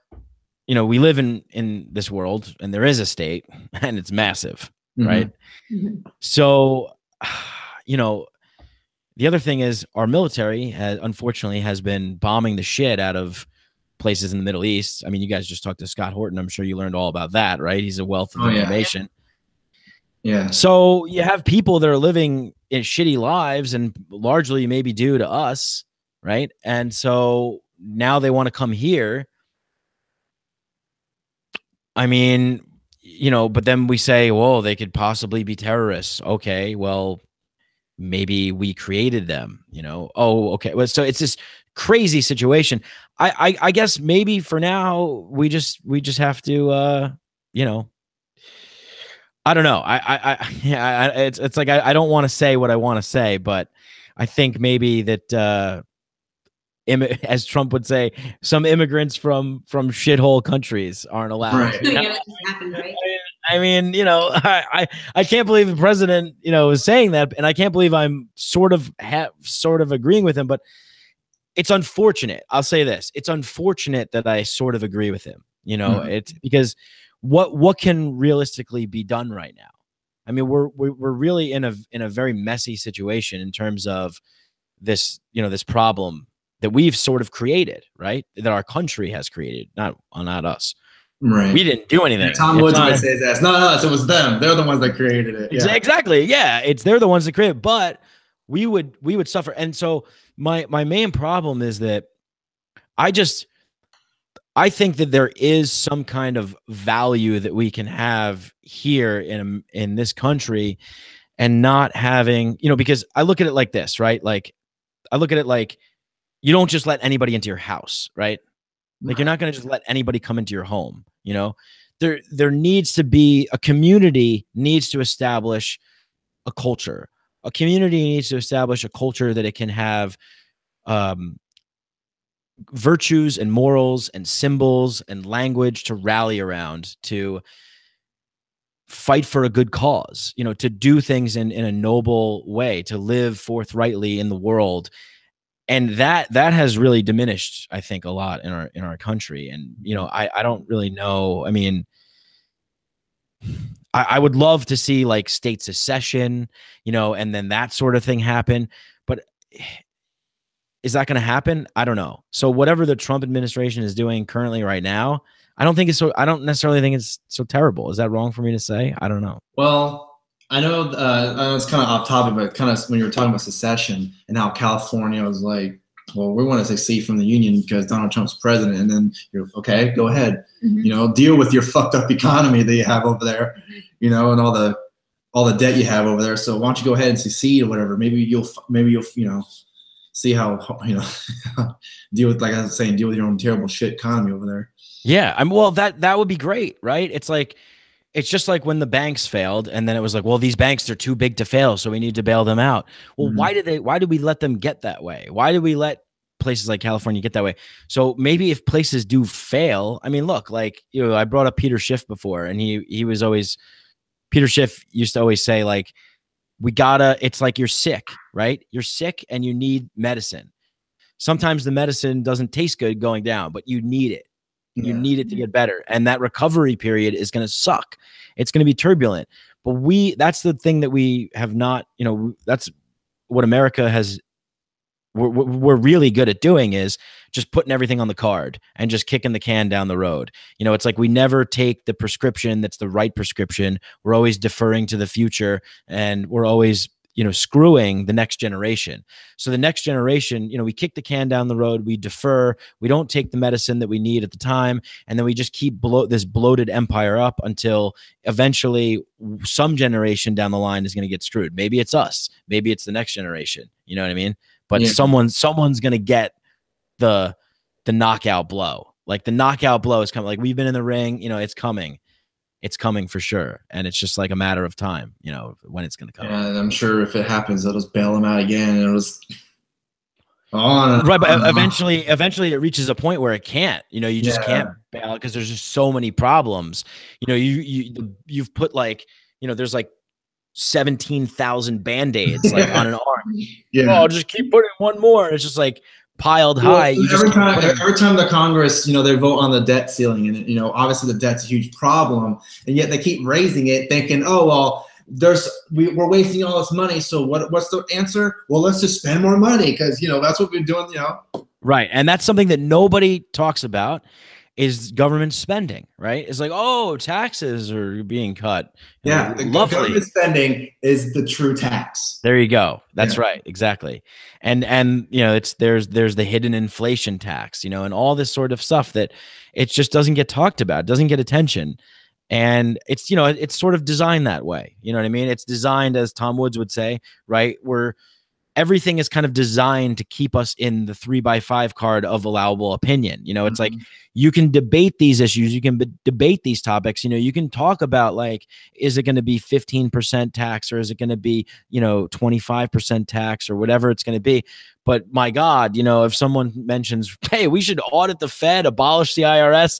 we live in this world, and there is a state, and it's massive. Right. So, the other thing is, our military unfortunately has been bombing the shit out of places in the Middle East. I mean, you guys just talked to Scott Horton. I'm sure you learned all about that, right? He's a wealth of information. Yeah. So you have people that are living in shitty lives, and largely maybe due to us, right? And so now they want to come here. I mean, but then we say, well, they could possibly be terrorists. Okay, well, maybe we created them, Oh, okay. Well, so it's this crazy situation. I guess maybe for now we just have to, I don't know. It's like, I don't want to say what I want to say, but I think maybe that, as Trump would say, some immigrants from shithole countries aren't allowed. Right. Yeah, that just happened, right? I mean, I can't believe the president, is saying that, and I can't believe I'm sort of agreeing with him. But it's unfortunate. I'll say this: it's unfortunate that I sort of agree with him. It's because what can realistically be done right now? I mean, we're really in a very messy situation in terms of this, this problem that we've sort of created, right? That our country has created, not us. Right. We didn't do anything. Yeah, Tom Woods might say that. It's not us. It was them. They're the ones that created it. Yeah. Exactly. Yeah. They're the ones that created it, but we would suffer. And so my main problem is that I think that there is some kind of value that we can have here in this country, and not having, because I look at it like this, right? Like, I look at it like, you don't just let anybody into your house, right? Like, you're not going to just let anybody come into your home. There needs to be a community, needs to establish a culture. A community needs to establish a culture that it can have virtues and morals and symbols and language to rally around, to fight for a good cause, to do things in a noble way, to live forthrightly in the world. And that has really diminished, I think, a lot in our country. And, I don't really know. I mean, I would love to see like state secession, and then that sort of thing happen. But is that going to happen? I don't know. So whatever the Trump administration is doing currently right now, I don't think it's so. I don't necessarily think it's so terrible. Is that wrong for me to say? I don't know. Well, I know it's kind of off topic, but kind of when you were talking about secession and how California was like, well, we want to secede from the Union because Donald Trump's president, and then you're okay, go ahead, deal with your fucked up economy that you have over there, and all the debt you have over there. So why don't you go ahead and secede or whatever? Maybe you'll see how deal with, like I was saying, deal with your own terrible shit economy over there. Yeah, well, that would be great, right? It's just like when the banks failed, and then it was like, well, these banks are too big to fail, so we need to bail them out. Well, why did we let them get that way? Why did we let places like California get that way? So maybe if places do fail, I mean, look, like, I brought up Peter Schiff before, and Peter Schiff used to always say, like, it's like you're sick, right? You're sick and you need medicine. Sometimes the medicine doesn't taste good going down, but you need it. You need it to get better. And that recovery period is going to suck. It's going to be turbulent. But that's the thing that we have not, that's what America has, we're really good at doing, is just putting everything on the card and just kicking the can down the road. It's like we never take the prescription that's the right prescription. We're always deferring to the future, and we're always screwing the next generation. So the next generation, we kick the can down the road, we defer, we don't take the medicine that we need at the time, and then we just keep this bloated empire up until eventually some generation down the line is going to get screwed. Maybe it's us, maybe it's the next generation. You know what I mean? But someone's going to get the knockout blow. Like the knockout blow is coming. Like we've been in the ring, it's coming. It's coming for sure. And it's just like a matter of time, when it's going to come. Yeah, and I'm sure if it happens, they'll just bail them out again. And it was on. Right. But eventually it reaches a point where it can't, you just can't bail because there's just so many problems. You've put like, there's like 17,000 Band-Aids like on an arm. Yeah. Oh, just keep putting one more. It's just like piled high. Every time the Congress, they vote on the debt ceiling, and obviously the debt's a huge problem, and yet they keep raising it, thinking, oh well, we're wasting all this money. So what's the answer? Well, let's just spend more money because that's what we're doing. Right, and that's something that nobody talks about. Is government spending, right? It's like, oh, taxes are being cut. Yeah, the government spending is the true tax. There you go. That's right, exactly. And there's the hidden inflation tax, and all this sort of stuff that it just doesn't get talked about, doesn't get attention, and it's it's sort of designed that way. You know what I mean? It's designed, as Tom Woods would say, right? Everything is kind of designed to keep us in the 3x5 card of allowable opinion. It's like you can debate these issues, you can debate these topics. You can talk about, like, is it going to be 15% tax, or is it going to be 25% tax, or whatever it's going to be. But my God, if someone mentions, hey, we should audit the Fed, abolish the IRS,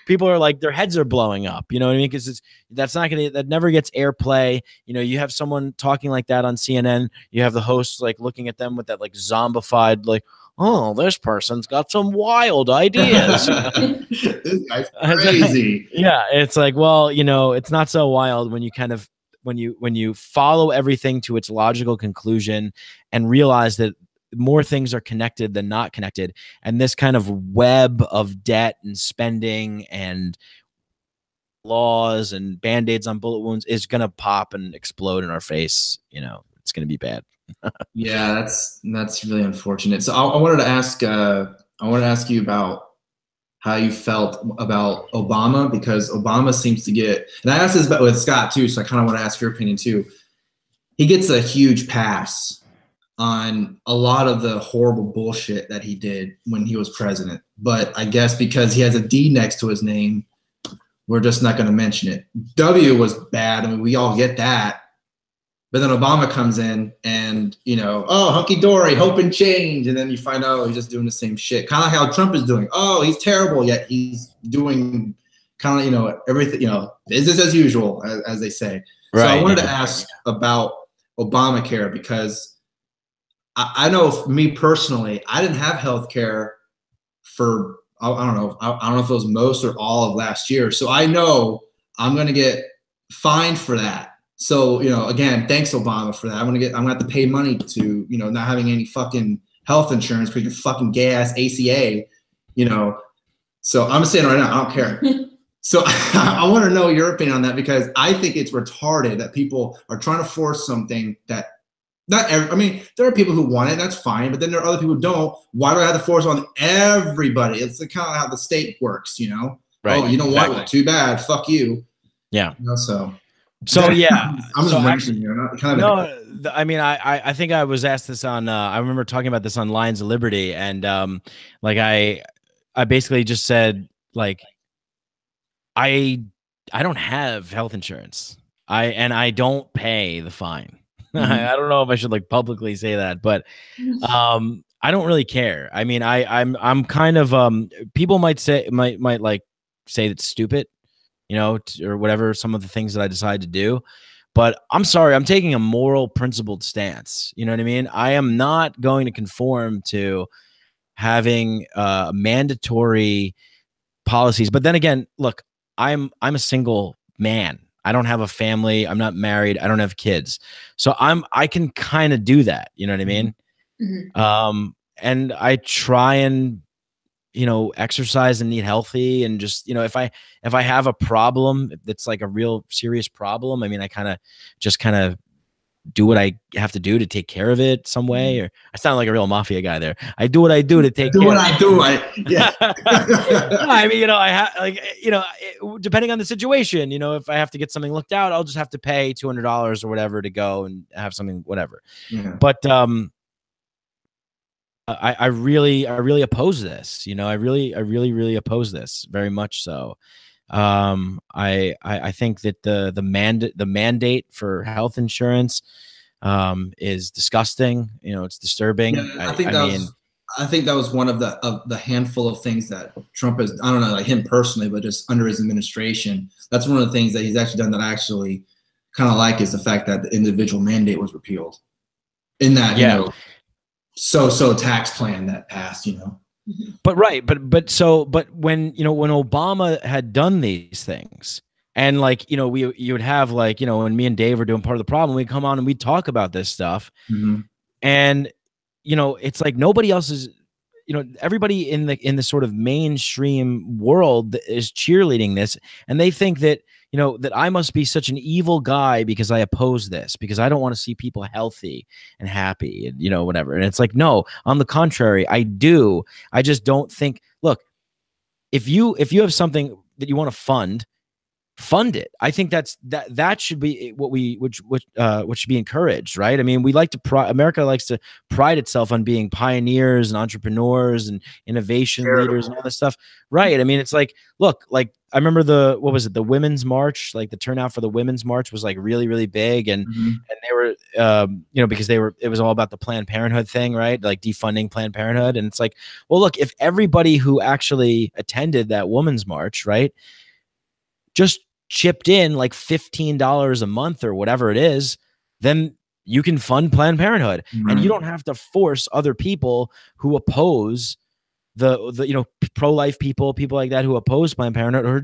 people are like, their heads are blowing up. You know what I mean? Because that never gets airplay. You have someone talking like that on CNN. You have the hosts like looking at them with that like zombified, like, oh, this person's got some wild ideas. This guy's crazy. Yeah, it's like, well, it's not so wild when you kind of when you follow everything to its logical conclusion and realize that more things are connected than not connected, and this kind of web of debt and spending and laws and band-aids on bullet wounds is going to pop and explode in our face. It's going to be bad. Yeah, that's really unfortunate. So I wanted to ask you about how you felt about Obama, because Obama seems to get, and I asked this with Scott too, so I kind of want to ask your opinion too. He gets a huge pass on a lot of the horrible bullshit that he did when he was president. But I guess because he has a D next to his name, we're just not going to mention it. W was bad. I mean, we all get that. But then Obama comes in and, oh, hunky-dory, hope and change. And then you find out he's just doing the same shit. Kind of like how Trump is doing. Oh, he's terrible, yet he's doing kind of, everything, business as usual, as they say. Right. So I wanted to ask about Obamacare, because I know for me personally, I didn't have health care for, I don't know if it was most or all of last year. So I know I'm going to get fined for that. So, again, thanks Obama for that. I'm going to have to pay money to, not having any fucking health insurance because your fucking gay ass ACA, So I'm saying right now, I don't care. So I want to know your opinion on that, because I think it's retarded that people are trying to force something that I mean, there are people who want it, that's fine, but then there are other people who don't. Why do I have to force on everybody? It's kind of how the state works, you know? Right. Oh, you don't want it? Too bad. Fuck you. Yeah. You know, so yeah. I'm just actually, here. I mean, I think I was asked this on, I remember talking about this on Lions of Liberty, and like I basically just said, like, I don't have health insurance. I don't pay the fine. I don't know if I should like publicly say that, but I don't really care. I mean, I'm kind of people might like say that's stupid, you know, or whatever, some of the things that I decide to do. But I'm sorry, I'm taking a moral, principled stance. You know what I mean? I am not going to conform to having mandatory policies. But then again, look, I'm a single man. I don't have a family. I'm not married. I don't have kids. So I can kind of do that. You know what I mean? Mm-hmm. And I try and, you know, exercise and eat healthy, and just, you know, if I have a problem that's like a real serious problem, I mean, I kind of do what I have to do to take care of it some way. Or I sound like a real mafia guy there. I do what I do to take care of it. Yeah. I mean, you know, I have, like, you know, depending on the situation, you know, if I have to get something looked out, I'll just have to pay $200 or whatever to go and have something, whatever. Yeah. But I really oppose this. You know, I really oppose this very much. So I think that the mandate for health insurance is disgusting. You know, it's disturbing. Yeah, I think that was one of the handful of things that Trump has, I don't know, like him personally, but just under his administration, that's one of the things that he's actually done that I actually kind of like, is the fact that the individual mandate was repealed in that, you know, so tax plan that passed, you know. But when, you know, when Obama had done these things, and like, you know, you would have, like, you know, when me and Dave were doing Part of the Problem, we'd come on and we'd talk about this stuff. Mm-hmm. And, you know, it's like nobody else is, you know, everybody in the sort of mainstream world is cheerleading this, and they think that, you know, that I must be such an evil guy because I oppose this, because I don't want to see people healthy and happy and, you know, whatever. And it's like, no, on the contrary, I do. I just don't think, look, if you have something that you want to fund it. I think that should be what should be encouraged, right? I mean, we like to America likes to pride itself on being pioneers and entrepreneurs and innovation leaders and all this stuff, right? I mean, it's like, look, like I remember the Women's March, like the turnout for the Women's March was like really, really big, and they were you know, because it was all about the Planned Parenthood thing, right? Like defunding Planned Parenthood, and it's like, well, look, if everybody who actually attended that Women's March, right, just chipped in like $15 a month or whatever it is, then you can fund Planned Parenthood. And you don't have to force other people who oppose the you know, pro-life people like that, who oppose Planned Parenthood, or who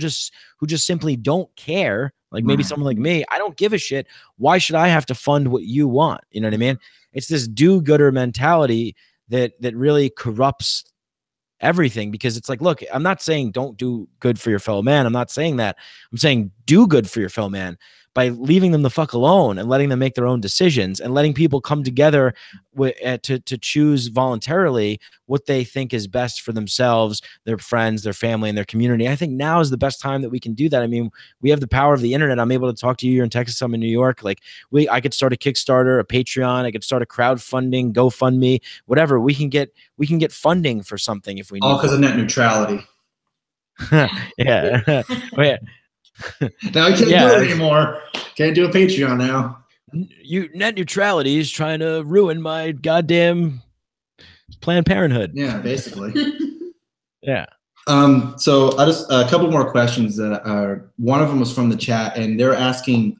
just simply don't care. Like maybe someone like me, I don't give a shit. Why should I have to fund what you want? You know what I mean? It's this do-gooder mentality that really corrupts everything, because it's like, look, I'm not saying don't do good for your fellow man. I'm not saying that. I'm saying do good for your fellow man by leaving them the fuck alone and letting them make their own decisions, and letting people come together to choose voluntarily what they think is best for themselves, their friends, their family, and their community. I think now is the best time that we can do that. I mean, we have the power of the internet. I'm able to talk to you. You're in Texas, I'm in New York. Like I could start a Kickstarter, a Patreon. I could start a crowdfunding, GoFundMe, whatever. We can get funding for something if we need. All because of net neutrality. Yeah. Yeah. Now we can't do it anymore. Can't do a Patreon now. Net neutrality is trying to ruin my goddamn Planned Parenthood. Yeah, basically. Yeah. So I just a couple more questions that are. One of them was from the chat, and they're asking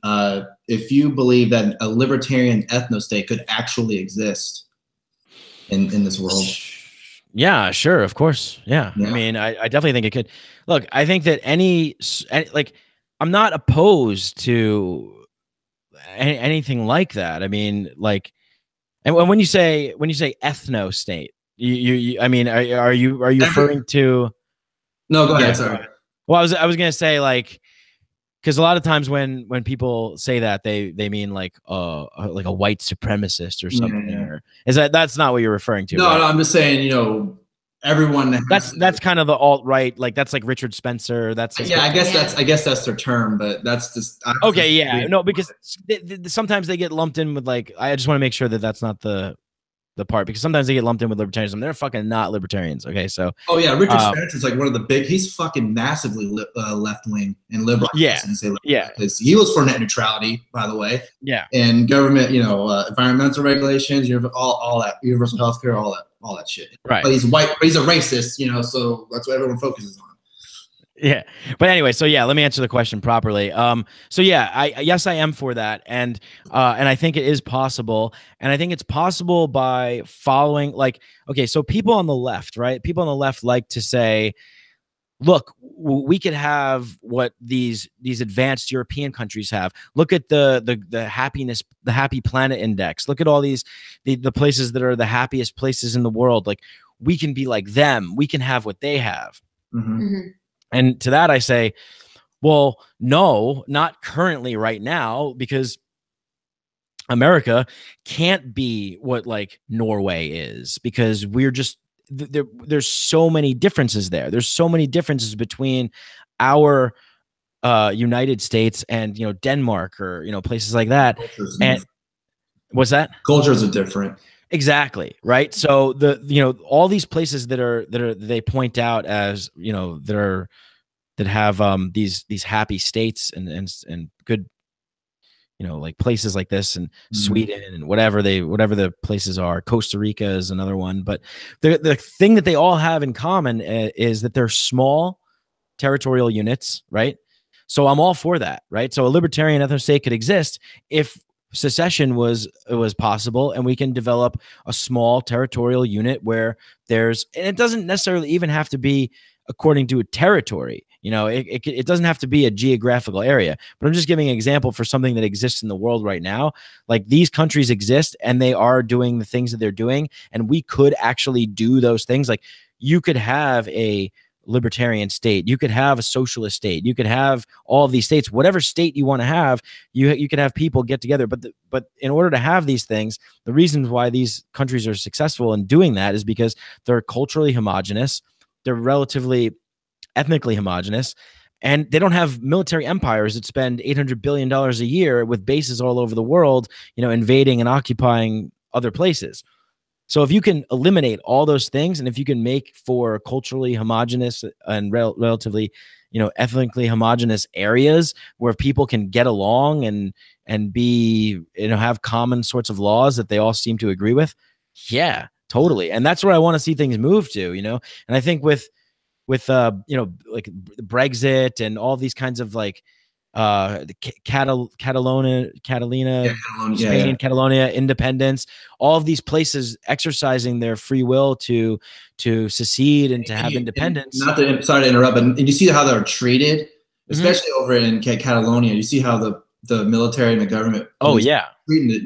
if you believe that a libertarian ethno-state could actually exist in this world. Yeah, sure, of course. Yeah. I mean, I definitely think it could. Look, I think that any like, I'm not opposed to anything like that. I mean, like, and when you say ethno state, you I mean, are you referring to? No, go Yeah. ahead. Sorry. Well, I was gonna say, like, because a lot of times when people say that, they mean like a white supremacist or something, Yeah. or is that's not what you're referring to? No, right? no, I'm just saying, everyone has That's kind of the alt-right, like that's like Richard Spencer. That's yeah, I guess that's their term, but that's just okay. Yeah, no, because sometimes they get lumped in with, like, I just want to make sure that that's not the part, because sometimes they get lumped in with libertarianism. They're fucking not libertarians. Okay, so oh yeah, Richard Spencer's like one of the big. He's fucking massively left wing and liberal. Yeah, yeah, because he was for net neutrality, by the way. Yeah, and government, environmental regulations, all that, universal healthcare, all that shit. Right. But he's white. But he's a racist, so that's what everyone focuses on. Yeah. But anyway, so yeah, let me answer the question properly. So yeah, yes, I am for that. And I think it is possible. And I think it's possible by following, like, okay, so people on the left, right? People on the left like to say, look, we could have what these advanced European countries have. Look at the happiness, the Happy Planet Index. Look at all these the places that are the happiest places in the world. Like, we can be like them. We can have what they have. Mm-hmm. Mm-hmm. And to that I say, well, no, not currently right now, because America can't be what like Norway is, because we're just there's so many differences there. There's so many differences between our United States and Denmark, or places like that. And what's that? Cultures are different. Exactly, right? So all these places that they point out as that have these happy states and good like places like this, and Sweden and whatever the places are. Costa Rica is another one. But the thing that they all have in common is that they're small territorial units, right? So I'm all for that, right? So a libertarian ethno state could exist if secession was possible, and we can develop a small territorial unit where and it doesn't necessarily even have to be according to a territory. It doesn't have to be a geographical area, but I'm just giving an example for something that exists in the world right now. Like, these countries exist and they are doing the things that they're doing, and we could actually do those things. Like, you could have a libertarian state, you could have a socialist state, you could have all of these states, whatever state you want to have, you could have people get together. But in order to have these things, the reasons why these countries are successful in doing that is because they're culturally homogenous, they're relatively ethnically homogenous, and they don't have military empires that spend $800 billion a year with bases all over the world, invading and occupying other places. So if you can eliminate all those things, and if you can make for culturally homogenous and relatively, ethnically homogenous areas where people can get along and be, have common sorts of laws that they all seem to agree with, yeah, totally. And that's where I want to see things move to, And I think with like Brexit and all these kinds of like Catalonia, Spain, Catalonia, independence, all of these places exercising their free will to secede and to have independence. Sorry to interrupt, but you see how they're treated, especially over in Catalonia. You see how the military and the government,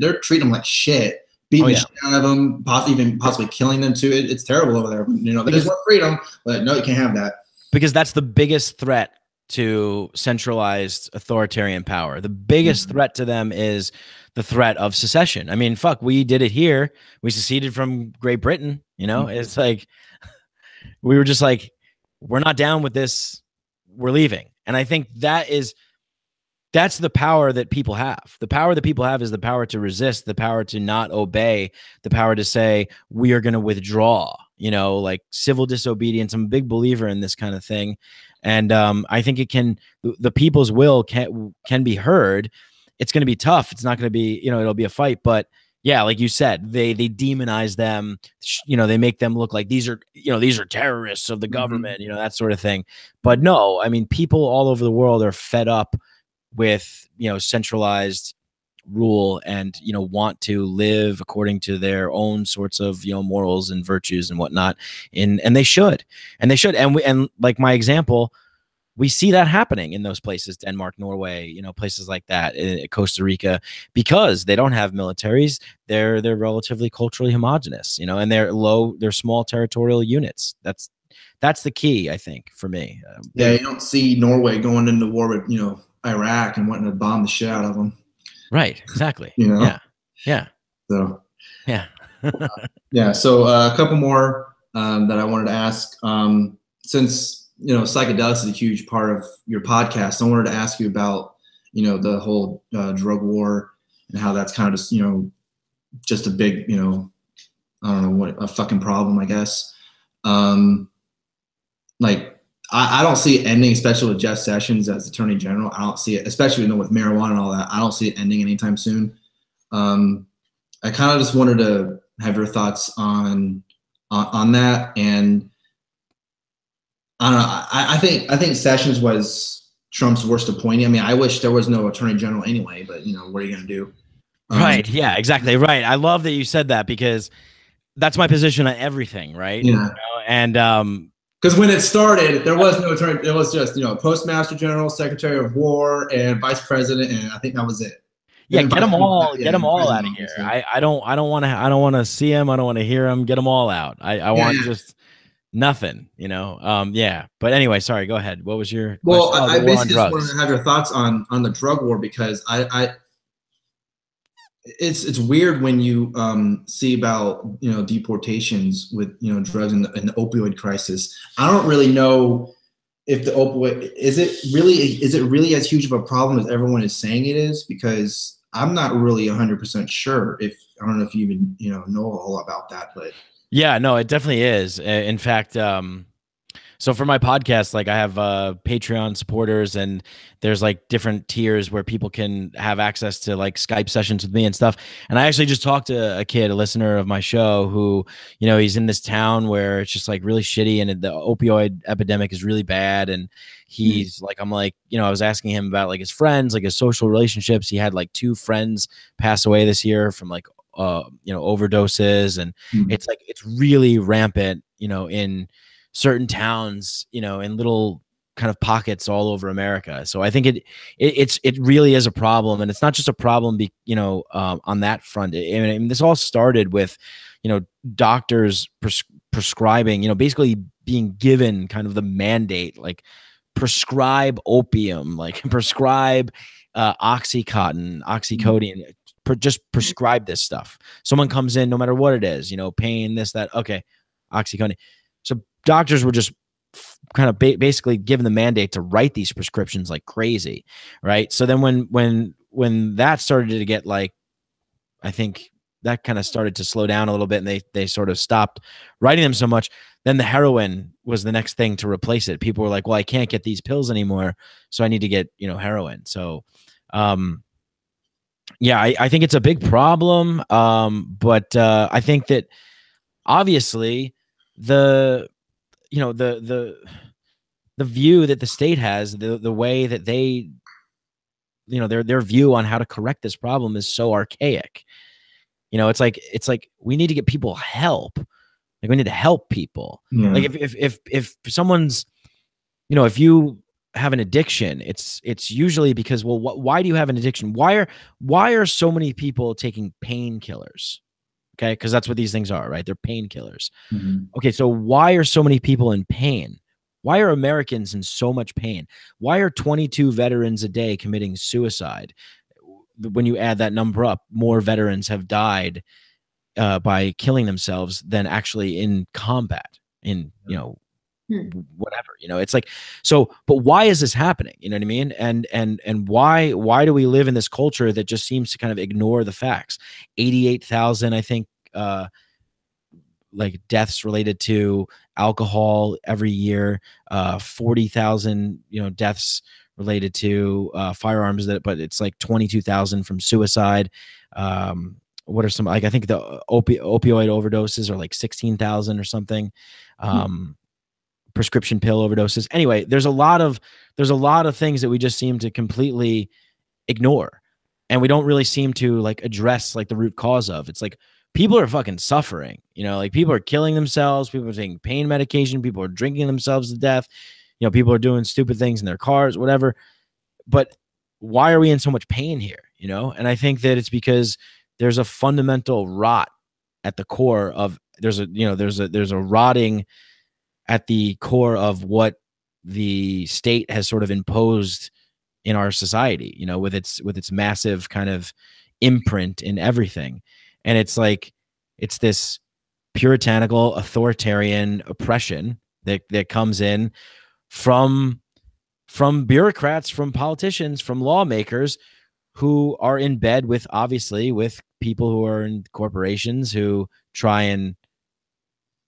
they're treating them like shit, beating the shit out of them, possibly killing them too. It's terrible over there. They just want freedom, but no, you can't have that, because that's the biggest threat to centralized authoritarian power. The biggest threat to them is the threat of secession. I mean, fuck, we did it here. We seceded from Great Britain. It's like we were just like, we're not down with this, we're leaving. And I think that's the power that people have. The power that people have is the power to resist, the power to not obey, the power to say, we are going to withdraw, like civil disobedience. I'm a big believer in this kind of thing. And I think the people's will can be heard. It's going to be tough. It's not going to be, it'll be a fight, but yeah, like you said, they demonize them, they make them look like these are terrorists of the government, that sort of thing. But no, I mean, people all over the world are fed up with centralized rule and want to live according to their own sorts of morals and virtues and whatnot, and they should and like my example, we see that happening in those places, Denmark, Norway, places like that, Costa Rica, because they don't have militaries. They're relatively culturally homogenous, and they're small territorial units. That's that's the key, I think, for me. Yeah, you don't see Norway going into war with, you know, Iraq and wanting to bomb the shit out of them. Right. Exactly. You know? Yeah. Yeah. So, Yeah. yeah. So a couple more that I wanted to ask. Since, you know, psychedelics is a huge part of your podcast, I wanted to ask you about, you know, the whole drug war and how that's kind of just, you know, just a big, you know, I don't know what, a fucking problem, I guess. Like, I don't see it ending, especially with Jeff Sessions as Attorney General. I don't see it, especially, you know, with marijuana and all that. I don't see it ending anytime soon. I kind of just wanted to have your thoughts on that. And I don't know. I think Sessions was Trump's worst appointee. I mean, I wish there was no Attorney General anyway, but you know, what are you gonna do? Right. Yeah, exactly. Right. I love that you said that, because that's my position on everything. Right. Yeah. You know? And because when it started, there was no attorney. It was just, you know, Postmaster General, Secretary of War, and Vice President, and I think that was it. yeah, And get them all, yeah, get them all out president, of here. obviously. I don't want to see them. I don't want to hear them. Get them all out. I want just nothing, you know? Yeah. But anyway, sorry, go ahead. What was your question? Well, Oh, I the war on basically just wanted drugs. to have your thoughts on the drug war, because it's weird when you see about, you know, deportations with, you know, drugs and the opioid crisis. I don't really know if the opioid is it really as huge of a problem as everyone is saying it is, because I'm not really 100% sure. If I don't know if you even, you know all about that, but Yeah, no, it definitely is. In fact, so for my podcast, like I have Patreon supporters, and there's like different tiers where people can have access to like Skype sessions with me and stuff. And I actually just talked to a kid, a listener of my show, who, you know, he's in this town where it's just like really shitty, and the opioid epidemic is really bad. And he's like, I'm like, you know, I was asking him about like his friends, like his social relationships. He had like 2 friends pass away this year from like you know, overdoses, and it's like it's really rampant, you know, in certain towns, you know, in little kind of pockets all over America. So I think it really is a problem, and it's not just a problem, you know, on that front. I mean, this all started with, you know, doctors prescribing, you know, basically being given kind of the mandate, like prescribe opium, like prescribe Oxycontin, oxycodone, just prescribe this stuff. Someone comes in, no matter what it is, you know, pain, this, that, okay, oxycodone. So doctors were just kind of basically given the mandate to write these prescriptions like crazy, right? So then when that started to get like, I think that kind of started to slow down a little bit, and they sort of stopped writing them so much. Then the heroin was the next thing to replace it. People were like, well, I can't get these pills anymore, so I need to get, you know, heroin. So yeah, I think it's a big problem. But I think that obviously the, you know, the view that the state has, the way that they, you know, their view on how to correct this problem is so archaic. You know, it's like we need to get people help. Like we need to help people. yeah. Like if someone's, you know, if you have an addiction, it's usually because, well, why do you have an addiction? Why are so many people taking painkillers? Okay, because that's what these things are, right? They're painkillers. Okay, so why are so many people in pain? Why are Americans in so much pain? Why are 22 veterans a day committing suicide? When you add that number up, more veterans have died by killing themselves than actually in combat, in, you know, whatever, you know. It's like, so, but why is this happening? You know what I mean? And why do we live in this culture that just seems to kind of ignore the facts? 88,000, I think, like deaths related to alcohol every year, 40,000, you know, deaths related to firearms, but it's like 22,000 from suicide. What are some, like, I think the opioid overdoses are like 16,000 or something. Prescription pill overdoses. Anyway, there's a lot of things that we just seem to completely ignore, and we don't really seem to like address like the root cause of. It's like people are fucking suffering, you know, like people are killing themselves, people are taking pain medication, people are drinking themselves to death, you know, people are doing stupid things in their cars, whatever. But why are we in so much pain here, you know? And I think that it's because there's a fundamental rot at the core of, there's a rotting at the core of what the state has sort of imposed in our society, you know, with its massive kind of imprint in everything. And it's like, it's this puritanical authoritarian oppression that comes in from bureaucrats, from politicians, from lawmakers who are in bed with, obviously, with people who are in corporations who try and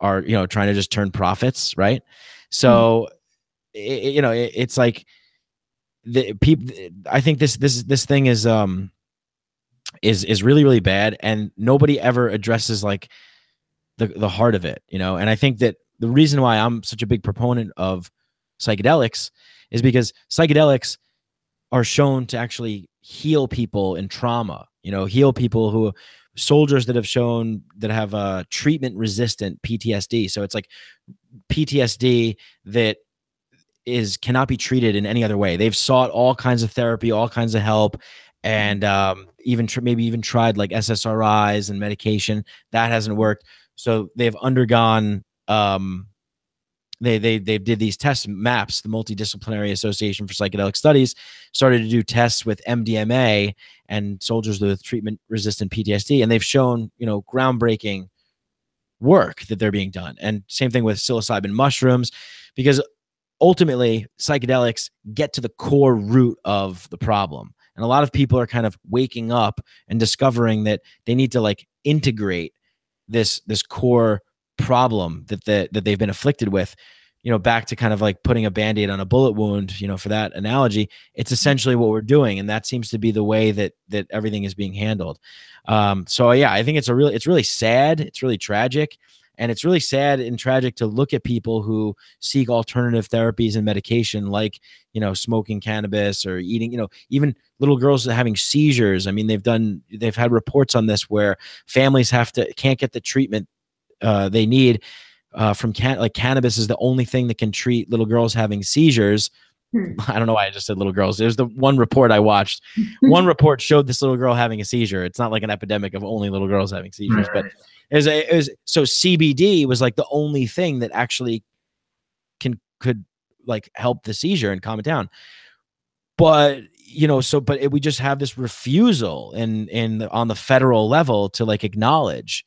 are, you know, trying to just turn profits, right? So it's like the people. I think this thing is really, really bad, and nobody ever addresses like the heart of it, you know. And I think that the reason why I'm such a big proponent of psychedelics is because psychedelics are shown to actually heal people in trauma, you know, heal people who, soldiers that have shown that have treatment resistant PTSD. So it's like PTSD that cannot be treated in any other way. They've sought all kinds of therapy, all kinds of help, and maybe even tried like SSRIs and medication. That hasn't worked. So they've undergone they did these test maps. The Multidisciplinary Association for Psychedelic Studies started to do tests with MDMA and soldiers with treatment resistant PTSD, and they've shown, you know, groundbreaking work that they're being done. And same thing with psilocybin mushrooms, because ultimately psychedelics get to the core root of the problem. And a lot of people are kind of waking up and discovering that they need to like integrate this core problem that they've been afflicted with, you know, back to kind of like putting a Band-Aid on a bullet wound, you know, for that analogy. It's essentially what we're doing. And that seems to be the way that everything is being handled. So yeah, I think it's really sad. It's really tragic. And it's really sad and tragic to look at people who seek alternative therapies and medication, like, you know, smoking cannabis or eating, you know, even little girls having seizures. I mean, they've had reports on this where families can't get the treatment they need from cannabis is the only thing that can treat little girls having seizures. I don't know why I just said little girls. There's the one report I watched. One report showed this little girl having a seizure. It's not like an epidemic of only little girls having seizures, Right. but so CBD was like the only thing that actually could like help the seizure and calm it down. But, you know, we just have this refusal on the federal level to like acknowledge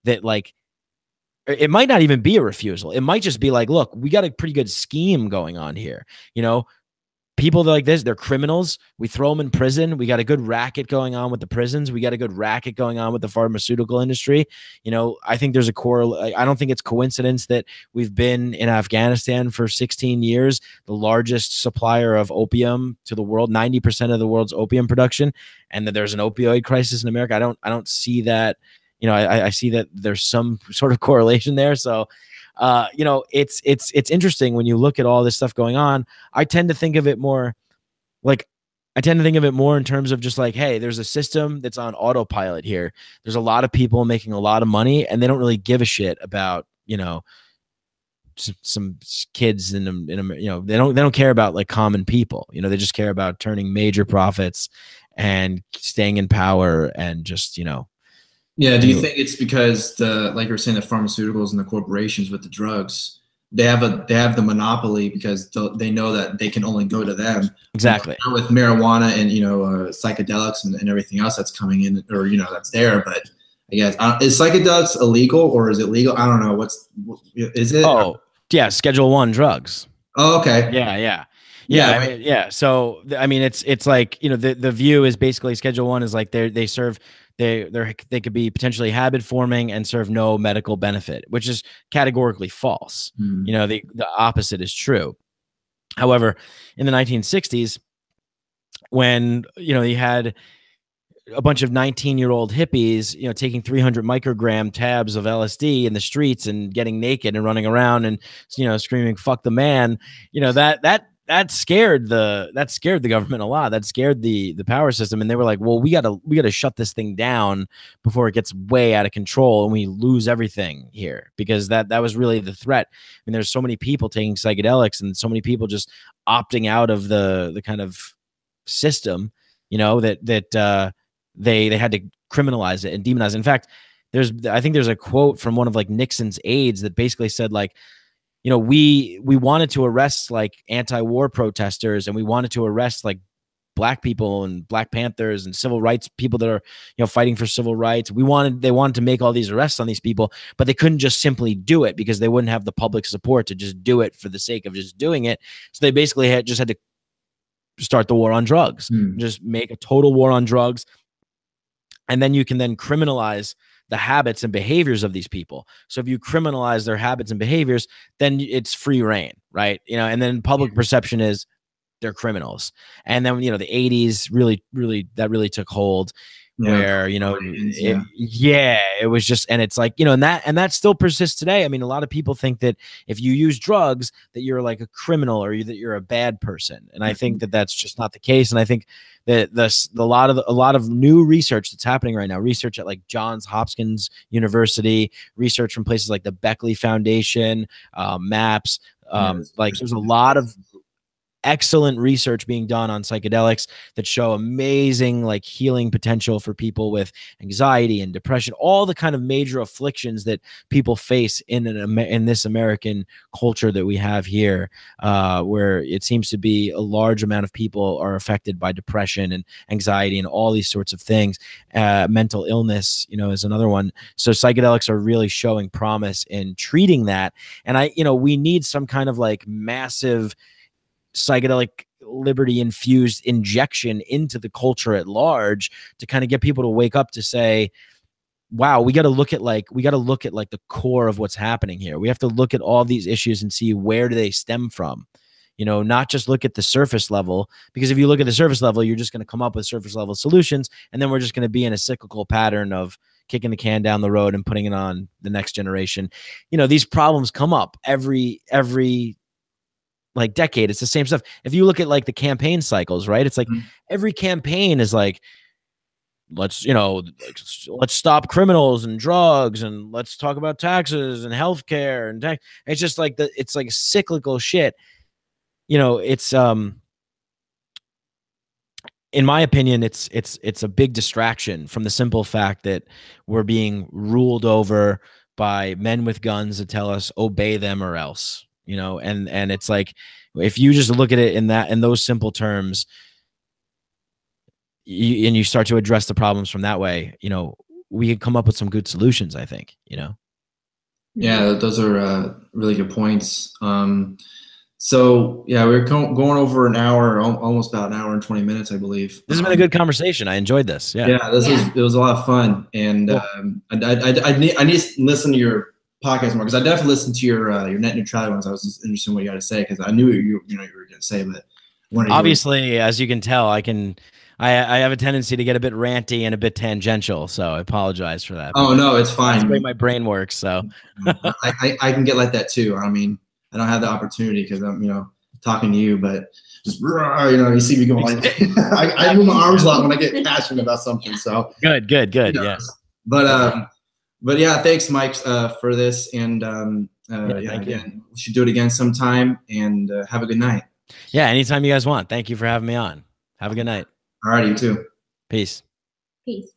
that, like, it might not even be a refusal. It might just be like, look, we got a pretty good scheme going on here. You know, people like this, they're criminals. We throw them in prison. We got a good racket going on with the prisons. We got a good racket going on with the pharmaceutical industry. You know, I think there's I don't think it's coincidence that we've been in Afghanistan for 16 years, the largest supplier of opium to the world, 90% of the world's opium production, and that there's an opioid crisis in America. I don't see that. You know, I see that there's some sort of correlation there. So, you know, it's interesting when you look at all this stuff going on. I tend to think of it more in terms of just like, hey, there's a system that's on autopilot here. There's a lot of people making a lot of money, and they don't really give a shit about, you know, some kids in them, you know, they don't care about like common people. You know, they just care about turning major profits and staying in power and just, you know. Yeah. Do you think it's because like you were saying, the pharmaceuticals and the corporations with the drugs, they have the monopoly because they know that they can only go to them. Exactly. You know, with marijuana and, you know, psychedelics and everything else that's coming in, or, you know, that's there. But I guess is psychedelics illegal or is it legal? I don't know. Is it? Oh yeah, Schedule I drugs. Oh, okay. Yeah. I mean, yeah. So I mean, it's like, you know, the view is basically Schedule I is like they could be potentially habit forming and serve no medical benefit, which is categorically false. You know, the opposite is true. However, in the 1960s, when, you know, you had a bunch of 19-year-old hippies, you know, taking 300 microgram tabs of LSD in the streets and getting naked and running around and, you know, screaming "fuck the man," you know, that scared the government a lot. That scared the power system, and they were like, well, we gotta shut this thing down before it gets way out of control and we lose everything here, because that was really the threat. I mean, there's so many people taking psychedelics and so many people just opting out of the kind of system, you know, that they had to criminalize it and demonize it. In fact, I think there's a quote from one of like Nixon's aides that basically said, like, you know, we wanted to arrest like anti-war protesters, and we wanted to arrest like Black people and Black Panthers and civil rights people that are, you know, fighting for civil rights. They wanted to make all these arrests on these people, but they couldn't just simply do it because they wouldn't have the public support to just do it for the sake of just doing it. So they basically had to start the war on drugs, just make a total war on drugs. And then you can then criminalize the habits and behaviors of these people. So if you criminalize their habits and behaviors, then it's free reign, right? You know, and then public perception is they're criminals. And then, you know, the 80s really took hold, where, you know, it was just, and it's like, you know, and that still persists today. I mean, a lot of people think that if you use drugs that you're like a criminal, or that you're a bad person. And I think that that's just not the case. And I think that a lot of new research that's happening right now, research at like Johns Hopkins University, research from places like the Beckley Foundation, MAPS, like there's a lot of excellent research being done on psychedelics that show amazing like healing potential for people with anxiety and depression, all the kind of major afflictions that people face in this American culture that we have here, where it seems to be a large amount of people are affected by depression and anxiety and all these sorts of things. Mental illness, you know, is another one. So psychedelics are really showing promise in treating that. And we need some kind of like massive psychedelic liberty infused injection into the culture at large to kind of get people to wake up to say, wow, we got to look at the core of what's happening here. We have to look at all these issues and see where do they stem from, you know, not just look at the surface level, because if you look at the surface level, you're just going to come up with surface level solutions. And then we're just going to be in a cyclical pattern of kicking the can down the road and putting it on the next generation. You know, these problems come up every like decade. It's the same stuff. If you look at like the campaign cycles, right? It's like every campaign is like, let's stop criminals and drugs, and let's talk about taxes and healthcare and tax. It's just like it's like cyclical shit. You know, it's in my opinion, it's a big distraction from the simple fact that we're being ruled over by men with guns that tell us obey them or else. You know, and it's like, if you just look at it in those simple terms, and you start to address the problems from that way, you know, we can come up with some good solutions, I think, you know? Yeah, those are really good points. So yeah, we're going over an hour, almost about an hour and 20 minutes, I believe. This has been a good conversation. I enjoyed this. Yeah. Yeah, it was a lot of fun. And cool. I need to listen to your podcast more, because I definitely listened to your net neutrality ones. I was just interested in what you got to say, because I knew you were going to say, but obviously, as you can tell, I have a tendency to get a bit ranty and a bit tangential, so I apologize for that. Oh no, it's fine. That's the way my brain works. So I can get like that too. I mean, I don't have the opportunity because I'm talking to you, but just you see me going like I move my arms a lot when I get passionate about something. So good. Yeah. But yeah, thanks, Mike, for this. And again, we should do it again sometime. And have a good night. Yeah, anytime you guys want. Thank you for having me on. Have a good night. All right, you too. Peace. Peace.